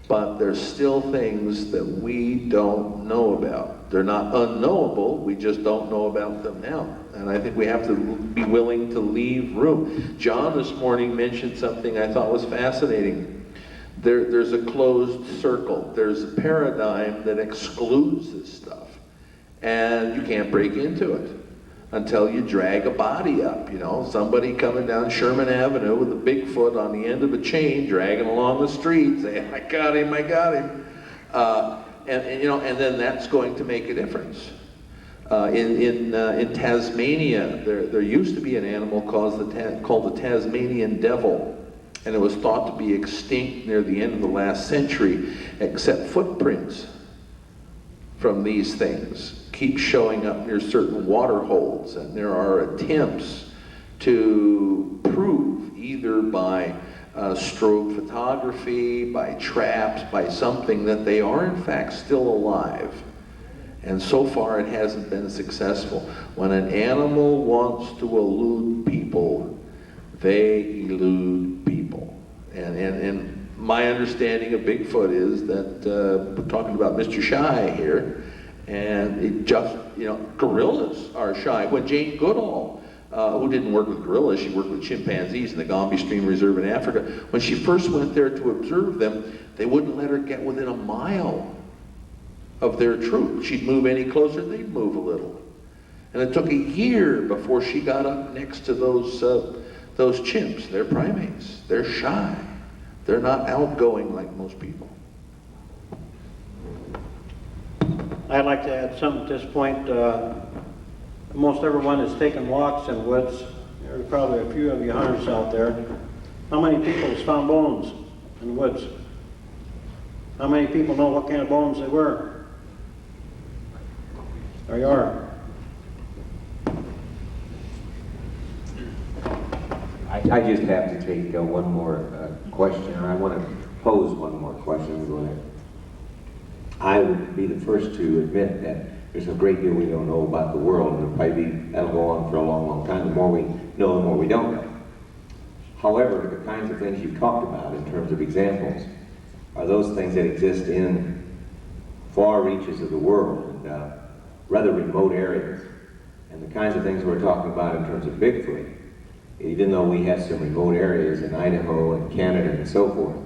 Speaker 2: but there's still things that we don't know about. They're not unknowable, we just don't know about them now. And I think we have to be willing to leave room. John this morning mentioned something I thought was fascinating. There's a closed circle. There's a paradigm that excludes this stuff. And you can't break into it until you drag a body up, somebody coming down Sherman Avenue with a Bigfoot on the end of a chain dragging along the street saying, I got him. And then that's going to make a difference. In Tasmania, there used to be an animal called the Tasmanian devil, and it was thought to be extinct near the end of the last century, except footprints from these things keep showing up near certain water holes, and there are attempts to prove either by strobe photography, by traps, by something that they are in fact still alive. And so far it hasn't been successful. When an animal wants to elude people, they elude people. And my understanding of Bigfoot is that we're talking about Mr. Shy here, and it just, gorillas are shy. When Jane Goodall, who didn't work with gorillas, she worked with chimpanzees in the Gombe Stream Reserve in Africa, when she first went there to observe them, they wouldn't let her get within a mile of their troop. She'd move any closer, they'd move a little. And it took a year before she got up next to those chimps. They're primates. They're shy. They're not outgoing like most people.
Speaker 4: I'd like to add something at this point. Most everyone has taken walks in woods. There are probably a few of you hunters out there. How many people has found bones in the woods? How many people know what kind of bones they were? There you are.
Speaker 8: I just have to take one more question, or I want to pose one more question. Go ahead. I would be the first to admit that there's a great deal we don't know about the world, and that'll go on for a long, long time. The more we know, the more we don't know. However, the kinds of things you've talked about in terms of examples are those things that exist in far reaches of the world, and rather remote areas. And the kinds of things we're talking about in terms of Bigfoot, even though we have some remote areas in Idaho and Canada and so forth,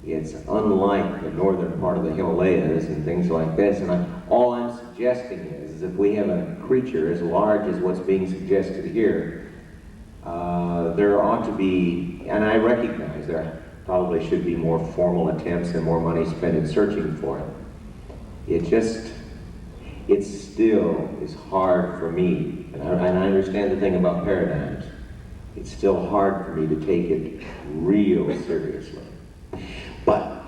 Speaker 8: it's unlike the northern part of the Himalayas and things like this. And all I'm suggesting is if we have a creature as large as what's being suggested here, there ought to be, and I recognize there probably should be more formal attempts and more money spent in searching for it. It still is hard for me, and I understand the thing about paradigms. It's still hard for me to take it real seriously.
Speaker 2: But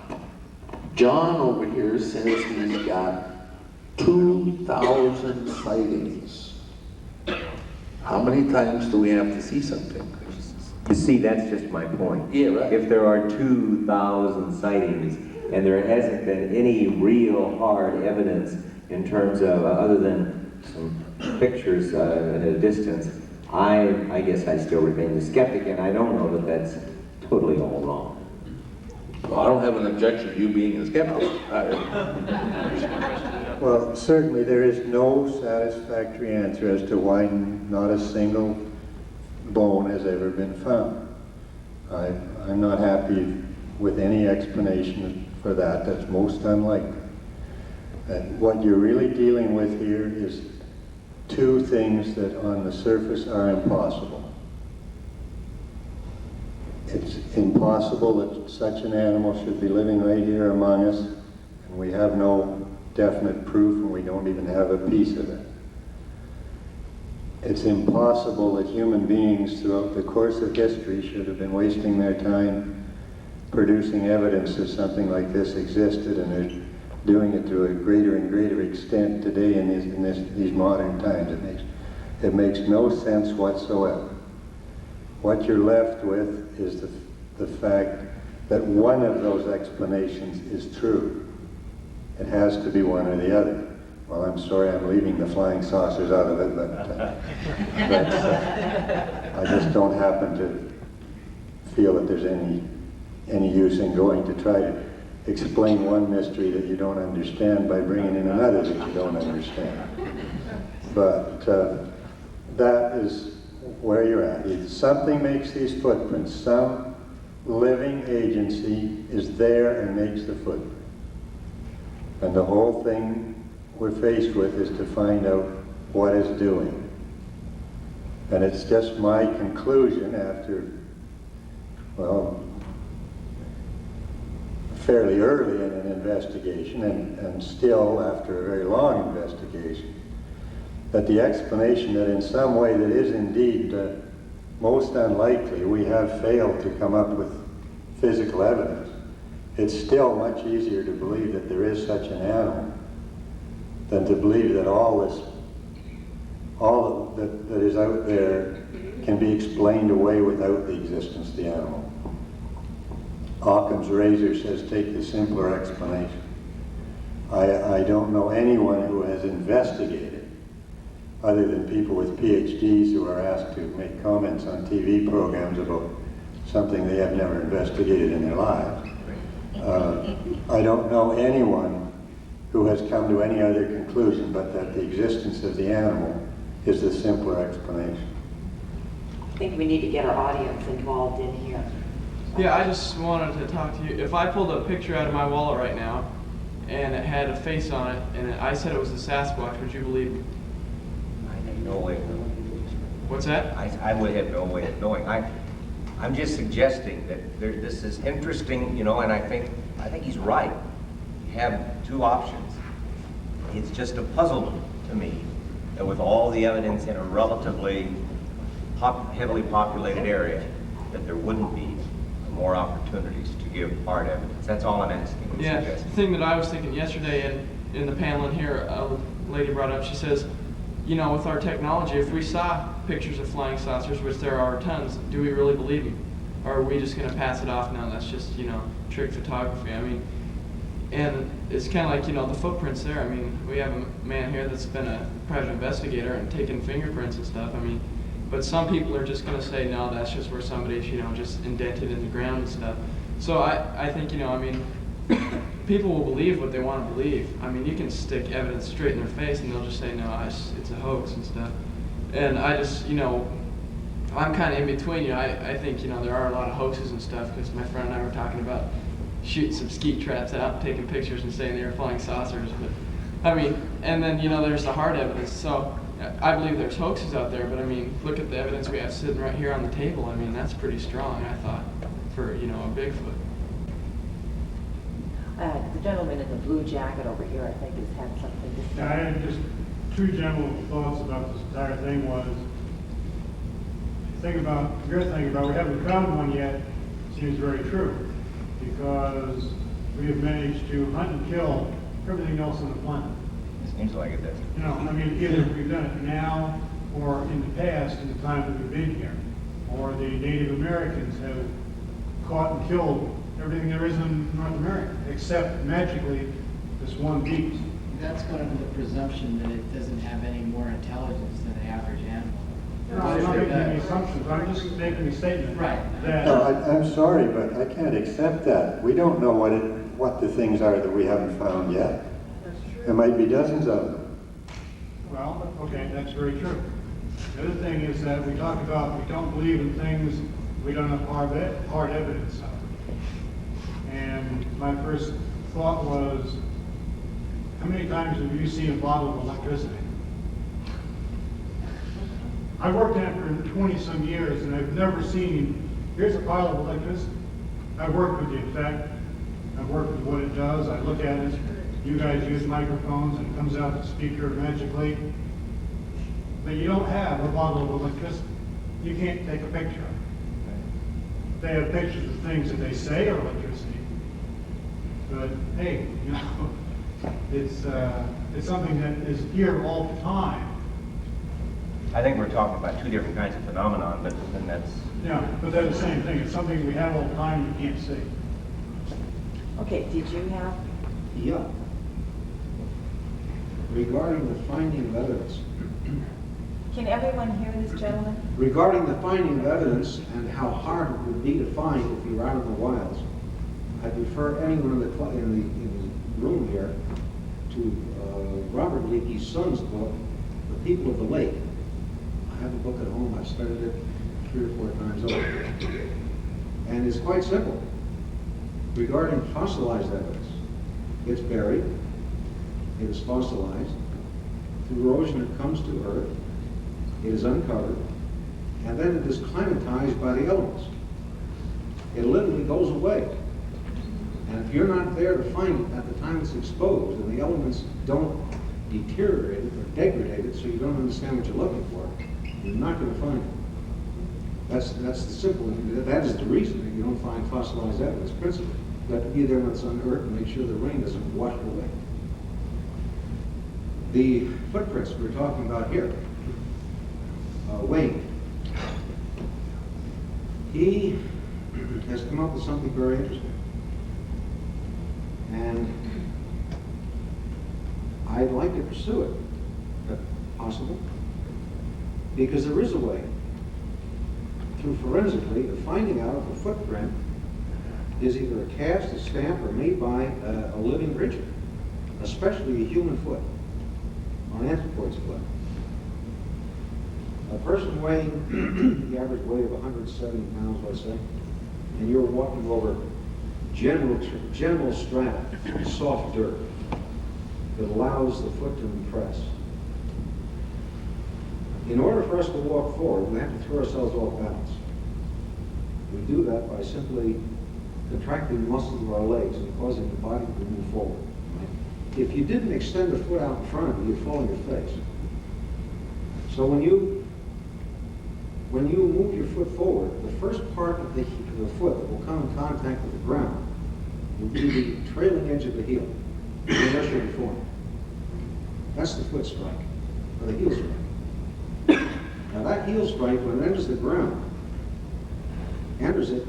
Speaker 2: John over here says he's got 2,000 sightings. How many times do we have to see something?
Speaker 8: You see, that's just my point.
Speaker 2: Yeah, right.
Speaker 8: If there are 2,000 sightings and there hasn't been any real hard evidence in terms of, other than some pictures at a distance, I guess I still remain the skeptic, and I don't know that that's totally all wrong.
Speaker 2: Well, I don't have an objection to you being a skeptic.
Speaker 5: Well, certainly there is no satisfactory answer as to why not a single bone has ever been found. I'm not happy with any explanation for that. That's most unlikely. And what you're really dealing with here is two things that on the surface are impossible. It's impossible that such an animal should be living right here among us, and we have no definite proof, and we don't even have a piece of it. It's impossible that human beings throughout the course of history should have been wasting their time producing evidence that something like this existed, and they're doing it to a greater and greater extent today in these modern times. It makes no sense whatsoever. What you're left with is the fact that one of those explanations is true. It has to be one or the other. Well, I'm sorry I'm leaving the flying saucers out of it, but I just don't happen to feel that there's any use in going to try to explain one mystery that you don't understand by bringing in another that you don't understand. But that is where you're at. If something makes these footprints, some living agency is there and makes the footprint. And the whole thing we're faced with is to find out what it's doing. And it's just my conclusion after, well, fairly early in an investigation, and still after a very long investigation, that the explanation that in some way that is indeed most unlikely, we have failed to come up with physical evidence. It's still much easier to believe that there is such an animal than to believe that all that is out there can be explained away without the existence of the animal. Occam's razor says take the simpler explanation. I don't know anyone who has investigated, other than people with PhDs who are asked to make comments on TV programs about something they have never investigated in their lives. I don't know anyone who has come to any other conclusion but that the existence of the animal is the simpler explanation.
Speaker 9: I think we need to get our audience involved in here.
Speaker 10: Yeah, I just wanted to talk to you. If I pulled a picture out of my wallet right now and it had a face on it and I said it was a Sasquatch, would you believe me?
Speaker 8: I have no way.
Speaker 10: What's that?
Speaker 8: I would have no way of knowing. I'm just suggesting that this is interesting, you know, and I think he's right. You have two options. It's just a puzzle to me that with all the evidence in a relatively heavily populated area, that there wouldn't be more opportunities to give hard evidence. That's all I'm asking.
Speaker 10: Yeah, the thing that I was thinking yesterday in the panel in here, a lady brought up, she says, you know, with our technology, if we saw pictures of flying saucers, which there are tons, do we really believe them? Or are we just going to pass it off now? That's just, you know, trick photography. I mean, and it's kind of like, you know, the footprints there. I mean, we have a man here that's been a private investigator and taken fingerprints and stuff. I mean, but some people are just going to say, no, that's just where somebody's, you know, just indented in the ground and stuff. So I think, you know, I mean, people will believe what they want to believe. I mean, you can stick evidence straight in their face and they'll just say, no, it's a hoax and stuff. And I just, you know, I'm kind of in between. You know, I think, you know, there are a lot of hoaxes and stuff because my friend and I were talking about shooting some skeet traps out, taking pictures and saying they were flying saucers. But I mean, and then, you know, there's the hard evidence. So I believe there's hoaxes out there, but I mean, look at the evidence we have sitting right here on the table. I mean, that's pretty strong, I thought, for, you know, a Bigfoot.
Speaker 9: The gentleman in the blue jacket over here, I think, has had something to say.
Speaker 11: Yeah, I had just two general thoughts about this entire thing was, your thing about we haven't found one yet seems very true, because we have managed to hunt and kill everything else on the planet.
Speaker 8: It seems like it does.
Speaker 11: You know, I mean, either we've done it now or in the past, in the time that we've been here, or the Native Americans have caught and killed everything there is in North America, except magically this one beast.
Speaker 12: That's going to be the presumption that it doesn't have any more intelligence than the average animal.
Speaker 11: No, I'm not making any assumptions, I'm just making a statement.
Speaker 12: Right.
Speaker 11: That
Speaker 5: No, I'm sorry, but I can't accept that. We don't know what the things are that we haven't found yet. There might be dozens of them.
Speaker 11: well, okay, that's very true. The other thing is that we talk about we don't believe in things we don't have hard evidence of. And my first thought was, How many times have you seen a bottle of electricity? I worked in it for 20-some years, and I've never seen, here's a pile of electricity. I've worked with the effect. I've worked with what it does. I look at it. You guys use microphones, and it comes out the speaker magically. But you don't have a bottle of electricity. You can't take a picture of it. They have pictures of things that they say are electricity. But hey, you know, it's something that is here all the time.
Speaker 13: I think we're talking about two different kinds of phenomenon, but then that's...
Speaker 11: Yeah, but they're the same thing. It's something we have all the time you can't see.
Speaker 1: Okay, did you have?
Speaker 14: Yeah. Regarding the finding of evidence.
Speaker 1: Can everyone hear this gentleman?
Speaker 14: Regarding the finding of evidence and how hard it would be to find if you were out in the wilds, I'd refer anyone in the room here to Robert Leakey's son's book, The People of the Lake. I have a book at home. I've studied it 3 or 4 times over. And it's quite simple. Regarding fossilized evidence, it's buried, it is fossilized. Through erosion, it comes to Earth, it is uncovered, and then it is climatized by the elements. It literally goes away. And if you're not there to find it at the time it's exposed, and the elements don't deteriorate it or degrade it so you don't understand what you're looking for, you're not going to find it. That's the simple, that is the reason that you don't find fossilized evidence, principally. You have to be there when it's unearthed and make sure the rain doesn't wash it away. The footprints we're talking about here, Wayne, he has come up with something very interesting. And I'd like to pursue it, if possible, because there is a way, through forensically, of finding out if a footprint is either a cast, a stamp, or made by a living creature, especially a human foot, or an anthropoid's foot. A person weighing the average weight of 170 pounds, let's say, and you're walking over general strata, soft dirt, that allows the foot to impress. In order for us to walk forward, we have to throw ourselves off balance. We do that by simply contracting the muscles of our legs and causing the body to move forward. Right? If you didn't extend the foot out in front of you, you'd fall on your face. So when you move your foot forward, the first part of the foot that will come in contact with the ground will be the trailing edge of the heel, the inertial deformity. That's the foot strike, or the heel strike. Now that heel strike, when it enters the ground, enters it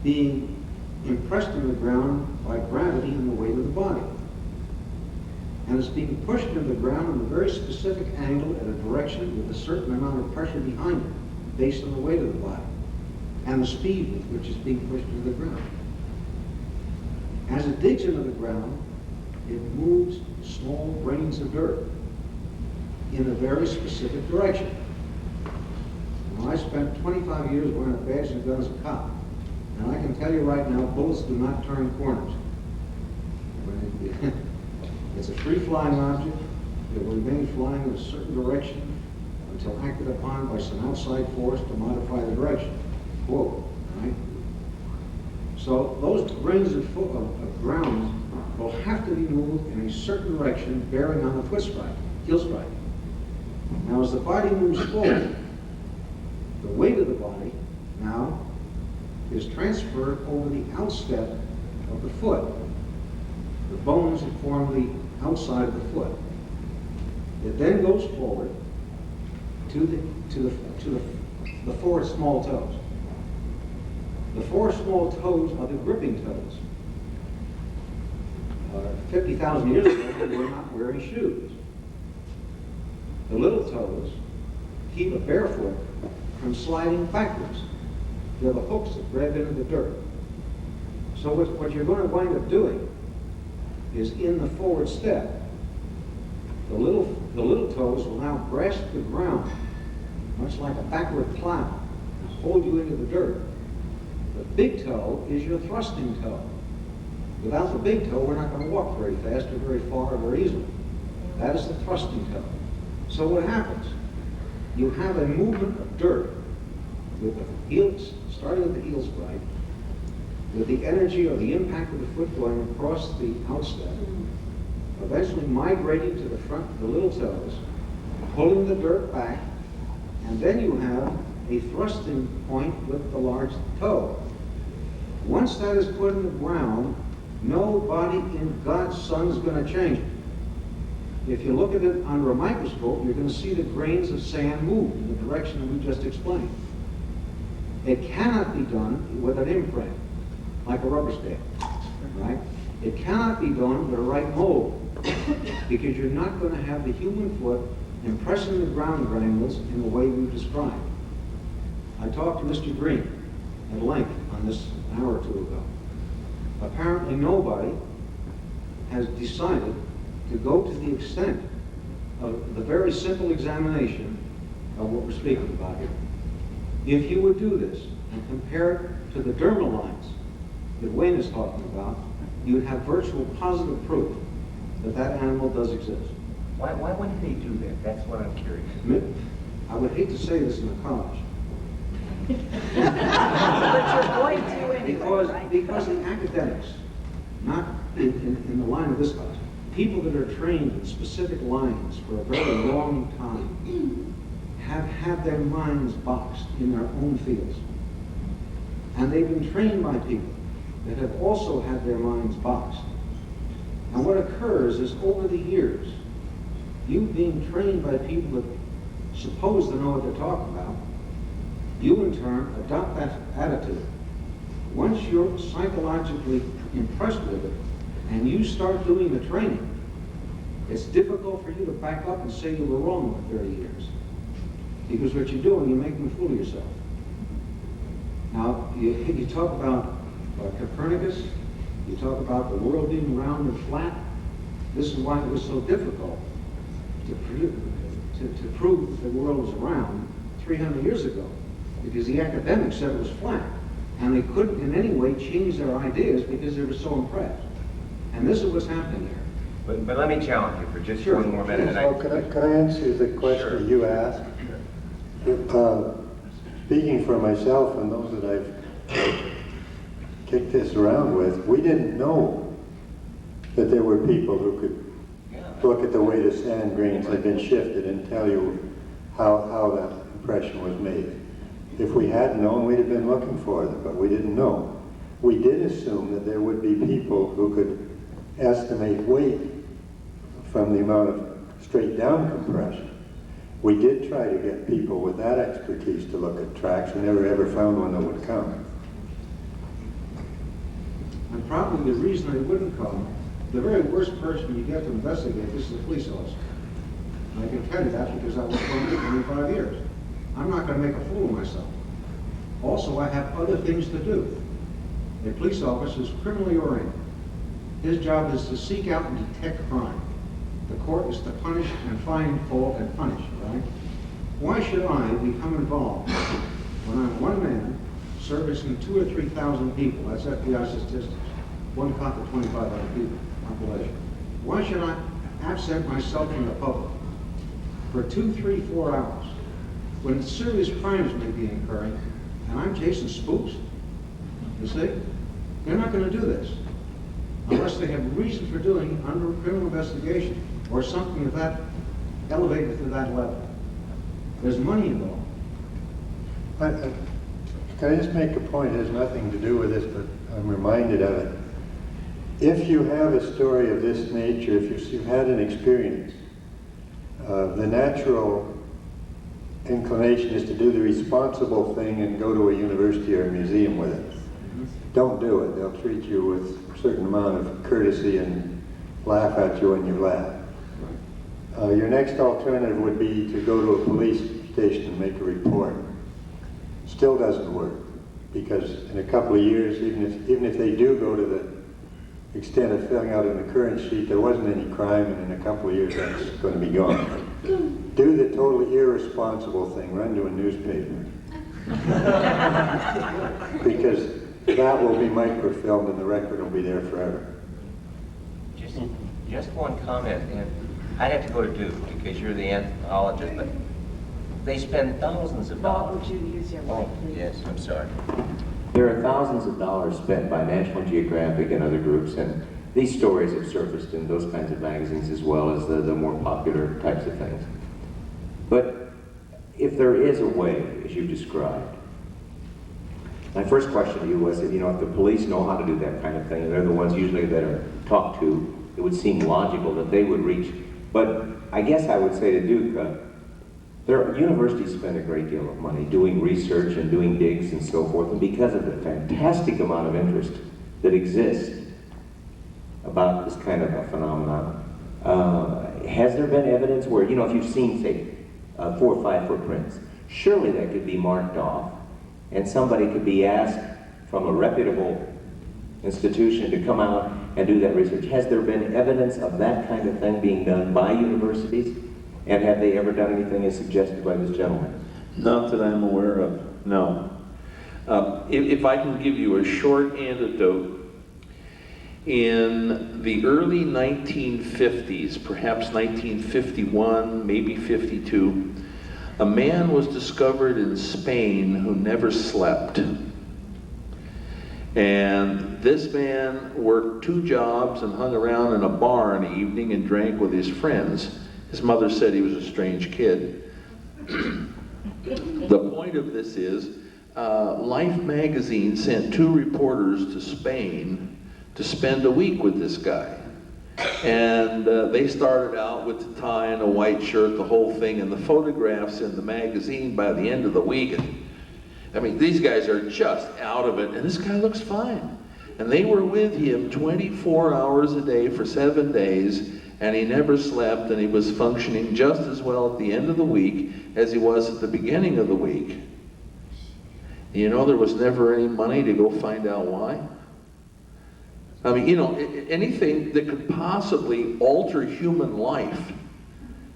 Speaker 14: being impressed in the ground by gravity and the weight of the body. And it's being pushed into the ground in a very specific angle at a direction with a certain amount of pressure behind it, based on the weight of the body, and the speed with which it's being pushed into the ground. As it digs into the ground, it moves small grains of dirt in a very specific direction. Now, I spent 25 years wearing a badge and a gun as a cop, and I can tell you right now, bullets do not turn corners. It's a free-flying object. It will remain flying in a certain direction until acted upon by some outside force to modify the direction. Quote, right? So those grains of ground will have to be moved in a certain direction bearing on the foot strike, heel strike. Now as the body moves forward, the weight of the body now is transferred over the outstep of the foot, the bones that form the outside of the foot. It then goes forward to the 4 small toes. The 4 small toes are the gripping toes. 50,000 years ago, we were not wearing shoes. The little toes keep a barefoot from sliding backwards. They're the hooks that grab into the dirt. So what you're going to wind up doing is in the forward step, the little toes will now grasp the ground, much like a backward plow, and hold you into the dirt. The big toe is your thrusting toe. Without the big toe, we're not going to walk very fast or very far or very easily. That is the thrusting toe. So what happens? You have a movement of dirt with the heels, starting at the heel strike, with the energy or the impact of the foot going across the outstep, eventually migrating to the front of the little toes, pulling the dirt back, and then you have a thrusting point with the large toe. Once that is put in the ground, nobody in God's Son is going to change it. If you look at it under a microscope, you're going to see the grains of sand move in the direction that we just explained. It cannot be done with an imprint, like a rubber stamp, right? It cannot be done with a right mold, because you're not going to have the human foot impressing the ground granules in the way we've described. I talked to Mr. Green at length on this an hour or two ago. Apparently nobody has decided to go to the extent of the very simple examination of what we're speaking about here. If you would do this and compare it to the dermal lines that Wayne is talking about, you would have virtual positive proof that that animal does exist.
Speaker 13: Why wouldn't they do that? That's what I'm curious.
Speaker 14: I would hate to say this in a college.
Speaker 9: But you're going to anyway,
Speaker 14: Because the academics, not in the line of this class, people that are trained in specific lines for a very long time have had their minds boxed in their own fields. And they've been trained by people that have also had their minds boxed. And what occurs is over the years, you being trained by people that suppose to know what they're talking about, you in turn adopt that attitude. Once you're psychologically impressed with it and you start doing the training, it's difficult for you to back up and say you were wrong for 30 years. Because what you're doing, you're making a fool of yourself. Now, you talk about Copernicus, you talk about the world being round and flat. This is why it was so difficult to prove that the world was round 300 years ago, because the academics said it was flat, and they couldn't in any way change their ideas because they were so impressed. And this is what's happening here.
Speaker 13: But let me challenge you for just
Speaker 14: Sure.
Speaker 13: one more minute.
Speaker 5: Can I answer the question you asked? Speaking for myself and those that I've kicked this around with, we didn't know that there were people who could look at the way the sand grains had been shifted and tell you how that impression was made. If we had known, we'd have been looking for them, but we didn't know. We did assume that there would be people who could estimate weight from the amount of straight down compression. We did try to get people with that expertise to look at tracks. We never ever found one that would come.
Speaker 14: And probably the reason they wouldn't come, the very worst person you get to investigate this is a police officer. And I can tell you that because I was on it 25 years. I'm not going to make a fool of myself. Also, I have other things to do. A police officer is criminally oriented. His job is to seek out and detect crime. The court is to punish and find fault and punish, right? Why should I become involved when I'm one man servicing 2,000 or 3,000 people? That's FBI statistics. One cop for 2,500 people population. Why should I absent myself from the public for 2, 3, 4 hours when serious crimes may be occurring and I'm chasing spooks? You see? They're not going to do this unless they have reason for doing it under criminal investigation or something of that elevated to that level. There's money involved.
Speaker 5: Can I just make a point? It has nothing to do with this, but I'm reminded of it. If you have a story of this nature, if you've had an experience, the natural inclination is to do the responsible thing and go to a university or a museum with it. Don't do it. They'll treat you with a certain amount of courtesy and laugh at you when you laugh. Your next alternative would be to go to a police station and make a report. Still doesn't work, because in a couple of years, even if they do go to the extent of filling out an occurrence sheet, there wasn't any crime, and in a couple of years that's going to be gone. Do the totally irresponsible thing, run to a newspaper. Because that will be microfilmed and the record will be there forever.
Speaker 8: Just one comment, and I'd have to go to Duke because you're the anthropologist, but they spend thousands of
Speaker 9: Bob,
Speaker 8: dollars.
Speaker 9: would you use your mic, please?
Speaker 8: Yes, I'm sorry. There are thousands of dollars spent by National Geographic and other groups, and these stories have surfaced in those kinds of magazines as well as the more popular types of things. But if there is a way, as you described, my first question to you was, if the police know how to do that kind of thing, and they're the ones usually that are talked to, it would seem logical that they would reach. But I guess I would say to Duke, universities spend a great deal of money doing research and doing digs and so forth, and because of the fantastic amount of interest that exists about this kind of a phenomenon, has there been evidence where, if you've seen, say, 4 or 5 footprints, surely that could be marked off, and somebody could be asked from a reputable institution to come out and do that research. Has there been evidence of that kind of thing being done by universities? And have they ever done anything as suggested by this gentleman?
Speaker 2: Not that I'm aware of, no. If I can give you a short anecdote, in the early 1950s, perhaps 1951, maybe 52, a man was discovered in Spain who never slept. And this man worked 2 jobs and hung around in a bar in the evening and drank with his friends. His mother said he was a strange kid. The point of this is, Life magazine sent 2 reporters to Spain to spend a week with this guy. And they started out with a tie and a white shirt, the whole thing, and the photographs in the magazine by the end of the week. These guys are just out of it, and this guy looks fine. And they were with him 24 hours a day for 7 days, and he never slept, and he was functioning just as well at the end of the week as he was at the beginning of the week. There was never any money to go find out why. Anything that could possibly alter human life,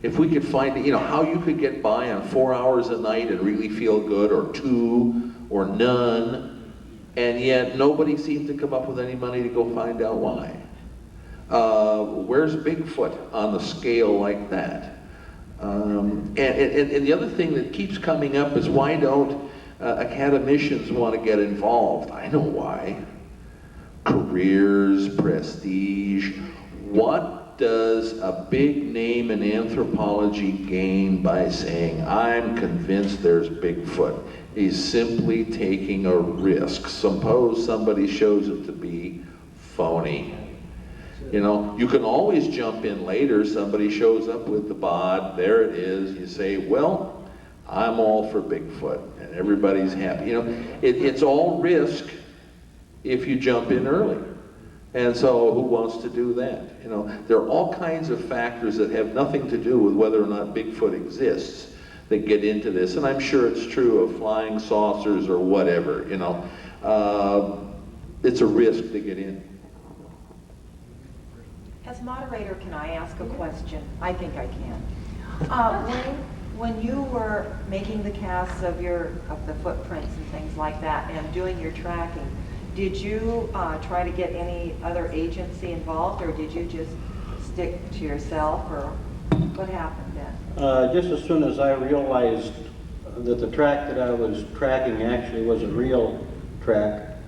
Speaker 2: if we could find, how you could get by on 4 hours a night and really feel good, or 2, or none, and yet nobody seemed to come up with any money to go find out why. Where's Bigfoot on the scale like that? And the other thing that keeps coming up is, why don't academicians want to get involved? I know why. Careers, prestige. What does a big name in anthropology gain by saying, I'm convinced there's Bigfoot? He's simply taking a risk. Suppose somebody shows it to be phony. You can always jump in later. Somebody shows up with the bod, there it is. You say, well, I'm all for Bigfoot, and everybody's happy. It's all risk if you jump in early. And so who wants to do that? There are all kinds of factors that have nothing to do with whether or not Bigfoot exists that get into this. And I'm sure it's true of flying saucers or whatever, it's a risk to get in.
Speaker 1: As moderator, can I ask a question? I think I can. When you were making the casts of the footprints and things like that, and doing your tracking, did you try to get any other agency involved, or did you just stick to yourself, or what happened then?
Speaker 4: Just as soon as I realized that the track that I was tracking actually was a real track,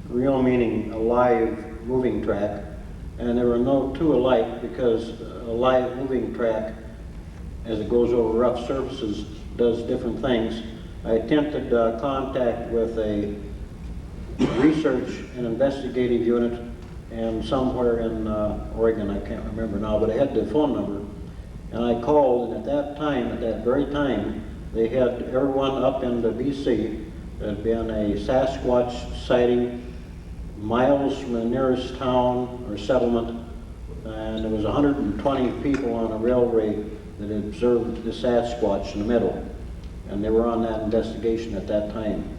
Speaker 4: real meaning a live moving track, and there were no 2 alike, because a live moving track, as it goes over rough surfaces, does different things. I attempted contact with a research and investigative unit, and somewhere in Oregon, I can't remember now, but I had the phone number, and I called, and at that very time, they had everyone up in the BC. There had been a Sasquatch sighting miles from the nearest town or settlement, and there was 120 people on a railway that had observed the Sasquatch in the middle, and they were on that investigation at that time.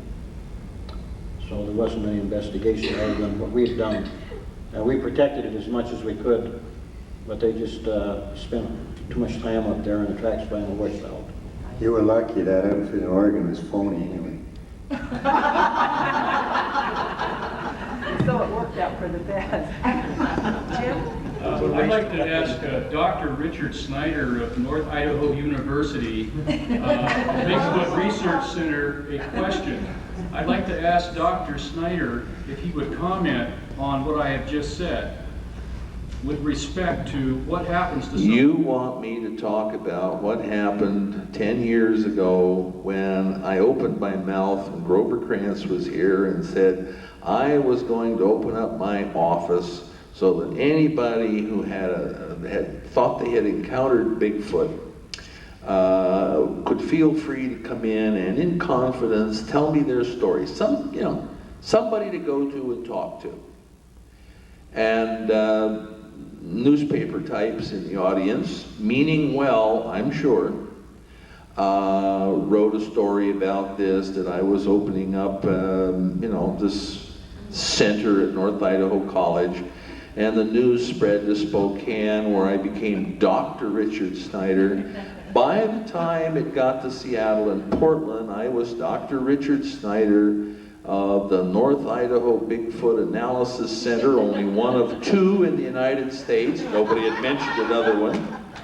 Speaker 4: So there wasn't any investigation other than what we had done. And we protected it as much as we could, but they just spent too much time up there, and the tracks finally washed out.
Speaker 5: You were lucky that outfit in Oregon was phony anyway.
Speaker 9: So it worked out for the best. Jim?
Speaker 15: I'd like to ask Dr. Richard Snyder of North Idaho University, Bigfoot Research Center, a question. I'd like to ask Dr. Snyder if he would comment on what I have just said with respect to what happens to someone.
Speaker 2: You want me to talk about what happened 10 years ago when I opened my mouth and Grover Krantz was here and said I was going to open up my office so that anybody who had thought they had encountered Bigfoot could feel free to come in and in confidence tell me their story. Somebody to go to and talk to. And newspaper types in the audience, meaning well, I'm sure, wrote a story about this, that I was opening up, this center at North Idaho College, and the news spread to Spokane, where I became Dr. Richard Snyder. By the time it got to Seattle and Portland, I was Dr. Richard Snyder of the North Idaho Bigfoot Analysis Center, only one of 2 in the United States. Nobody had mentioned another one.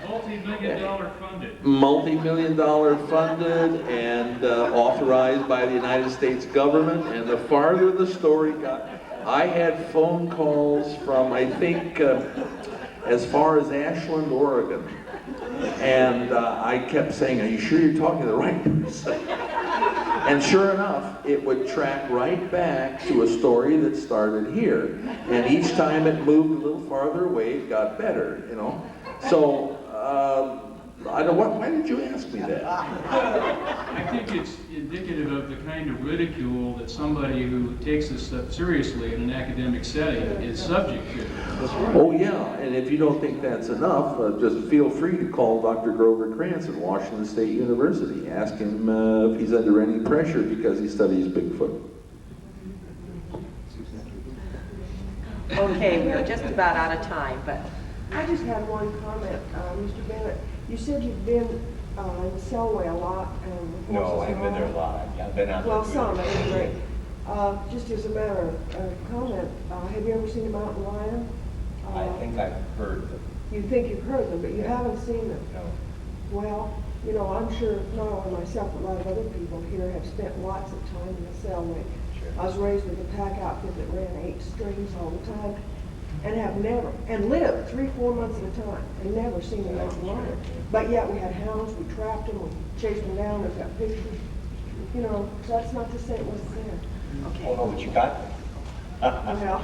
Speaker 15: Multi-million-dollar funded.
Speaker 2: Multi-million-dollar funded and authorized by the United States government. And the farther the story got, I had phone calls from, I think, as far as Ashland, Oregon. And I kept saying, are you sure you're talking to the right person? And sure enough, it would track right back to a story that started here. And each time it moved a little farther away, it got better, So, I don't know, why did you ask me that?
Speaker 15: I think it's indicative of the kind of ridicule that somebody who takes this stuff seriously in an academic setting is subject to.
Speaker 2: Oh yeah, and if you don't think that's enough, just feel free to call Dr. Grover Krantz at Washington State University. Ask him if he's under any pressure because he studies Bigfoot.
Speaker 1: Okay, we are just about out of time, but
Speaker 16: I just had one comment, Mr. Bennett. You said you've been in the Selway a lot.
Speaker 8: No, I haven't been there a lot. I've been out there.
Speaker 16: Well, some, at any rate. Just as a matter of comment, have you ever seen a mountain lion?
Speaker 8: I think I've heard them.
Speaker 16: You think you've heard them, but you haven't seen them.
Speaker 8: No.
Speaker 16: Well, I'm sure not only myself, but a lot of other people here have spent lots of time in the Selway.
Speaker 8: Sure.
Speaker 16: I was raised with a pack outfit that ran 8 strings all the time. And have never, and lived 3-4 months at a time, and never seen a mountain lion. But yet we had hounds, we trapped them, we chased them down, we've got pictures. That's not to say it wasn't there.
Speaker 1: okay.
Speaker 8: Oh, no, but you got them.
Speaker 16: Well,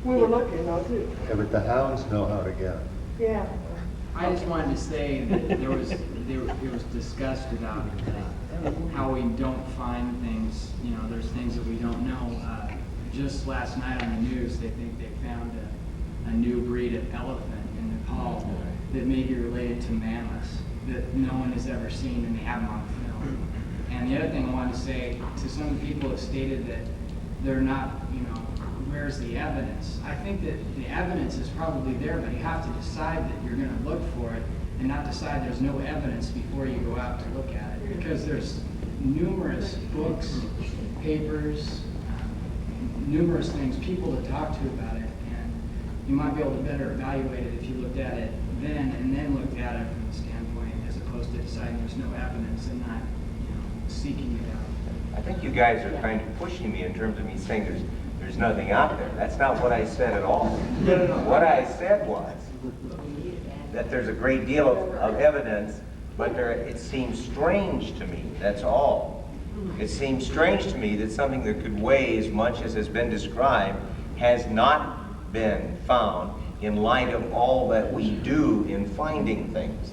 Speaker 16: we were looking though too.
Speaker 5: Yeah, but the hounds know how to get them.
Speaker 16: Yeah.
Speaker 12: I just wanted to say that it was discussed about how we don't find things, there's things that we don't know. Just last night on the news, they think they found a new breed of elephant in Nepal that may be related to mammoths that no one has ever seen and they have them on film. And the other thing I wanted to say to some of the people that stated that they're not, where's the evidence? I think that the evidence is probably there, but you have to decide that you're going to look for it and not decide there's no evidence before you go out to look at it. Because there's numerous books, papers, numerous things, people to talk to about it, and you might be able to better evaluate it if you looked at it then and then looked at it from the standpoint as opposed to deciding there's no evidence and not, seeking it out.
Speaker 8: I think you guys are kind of pushing me in terms of me saying there's nothing out there. That's not what I said at all. What I said was that there's a great deal of evidence, but it seems strange to me, that's all. It seems strange to me that something that could weigh as much as has been described has not been found in light of all that we do in finding things.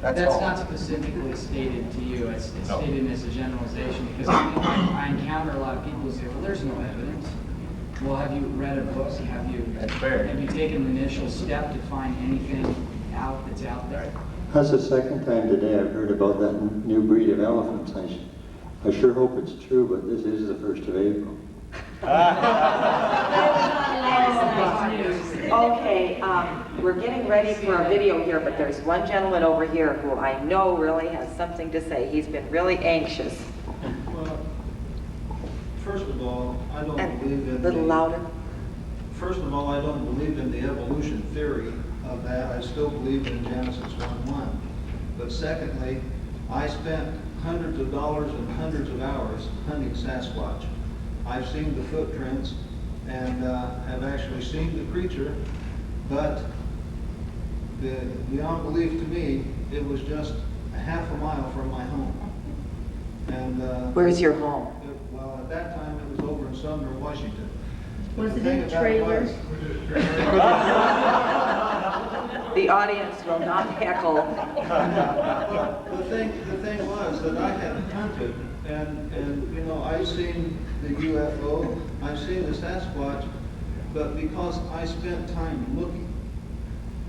Speaker 8: That's all.
Speaker 12: Not specifically stated to you. It's stated as a generalization because I encounter a lot of people who say, well, there's no evidence. Well, have you read a book?
Speaker 8: That's fair.
Speaker 12: Have you taken the initial step to find anything out that's out there?
Speaker 5: That's the second time today I've heard about that new breed of elephants. I sure hope it's true, but this is the 1st of April.
Speaker 1: Okay, we're getting ready for a video here, but there's one gentleman over here who I know really has something to say. He's been really anxious.
Speaker 17: Well, first of all, I don't believe that
Speaker 1: A little louder.
Speaker 17: first of all, I don't believe in the evolution theory of that. I still believe in Genesis 1:1. But secondly, I spent hundreds of dollars and hundreds of hours hunting Sasquatch. I've seen the footprints and have actually seen the creature, but beyond belief to me, it was just a half a mile from my home. And
Speaker 1: Where's your home?
Speaker 17: Well, at that time, it was over in Sumner, Washington.
Speaker 9: Was
Speaker 17: The
Speaker 9: it
Speaker 17: thing
Speaker 9: in a
Speaker 17: about
Speaker 9: trailer?
Speaker 1: The audience will not heckle.
Speaker 17: Well, the thing was that I had hunted, and you know, I've seen the UFO, I've seen the Sasquatch, but because I spent time looking,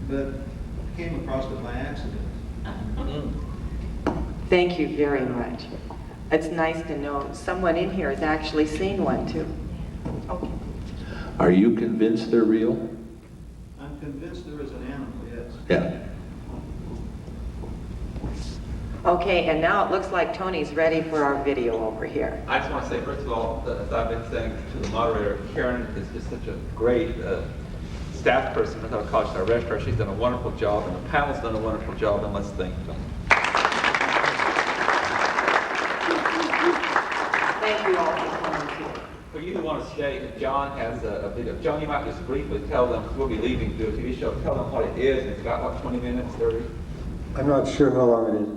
Speaker 17: but came across it by accident.
Speaker 1: Thank you very much. It's nice to know someone in here has actually seen one too. Okay.
Speaker 2: Are you convinced they're real?
Speaker 17: I'm convinced there is an animal, yes.
Speaker 2: Yeah.
Speaker 1: Okay, and now it looks like Tony's ready for our video over here.
Speaker 18: I just want to say, first of all, that as I've been saying to the moderator, Karen is just such a great staff person with our college director. She's done a wonderful job, and the panel's done a wonderful job, and let's thank them.
Speaker 1: Thank you all for coming here.
Speaker 18: For you who want to stay, John has a video. John, you might just briefly tell them, we'll be leaving to do a TV show, tell them what it is. It's about, what, 20 minutes, 30?
Speaker 5: I'm not sure how long it is.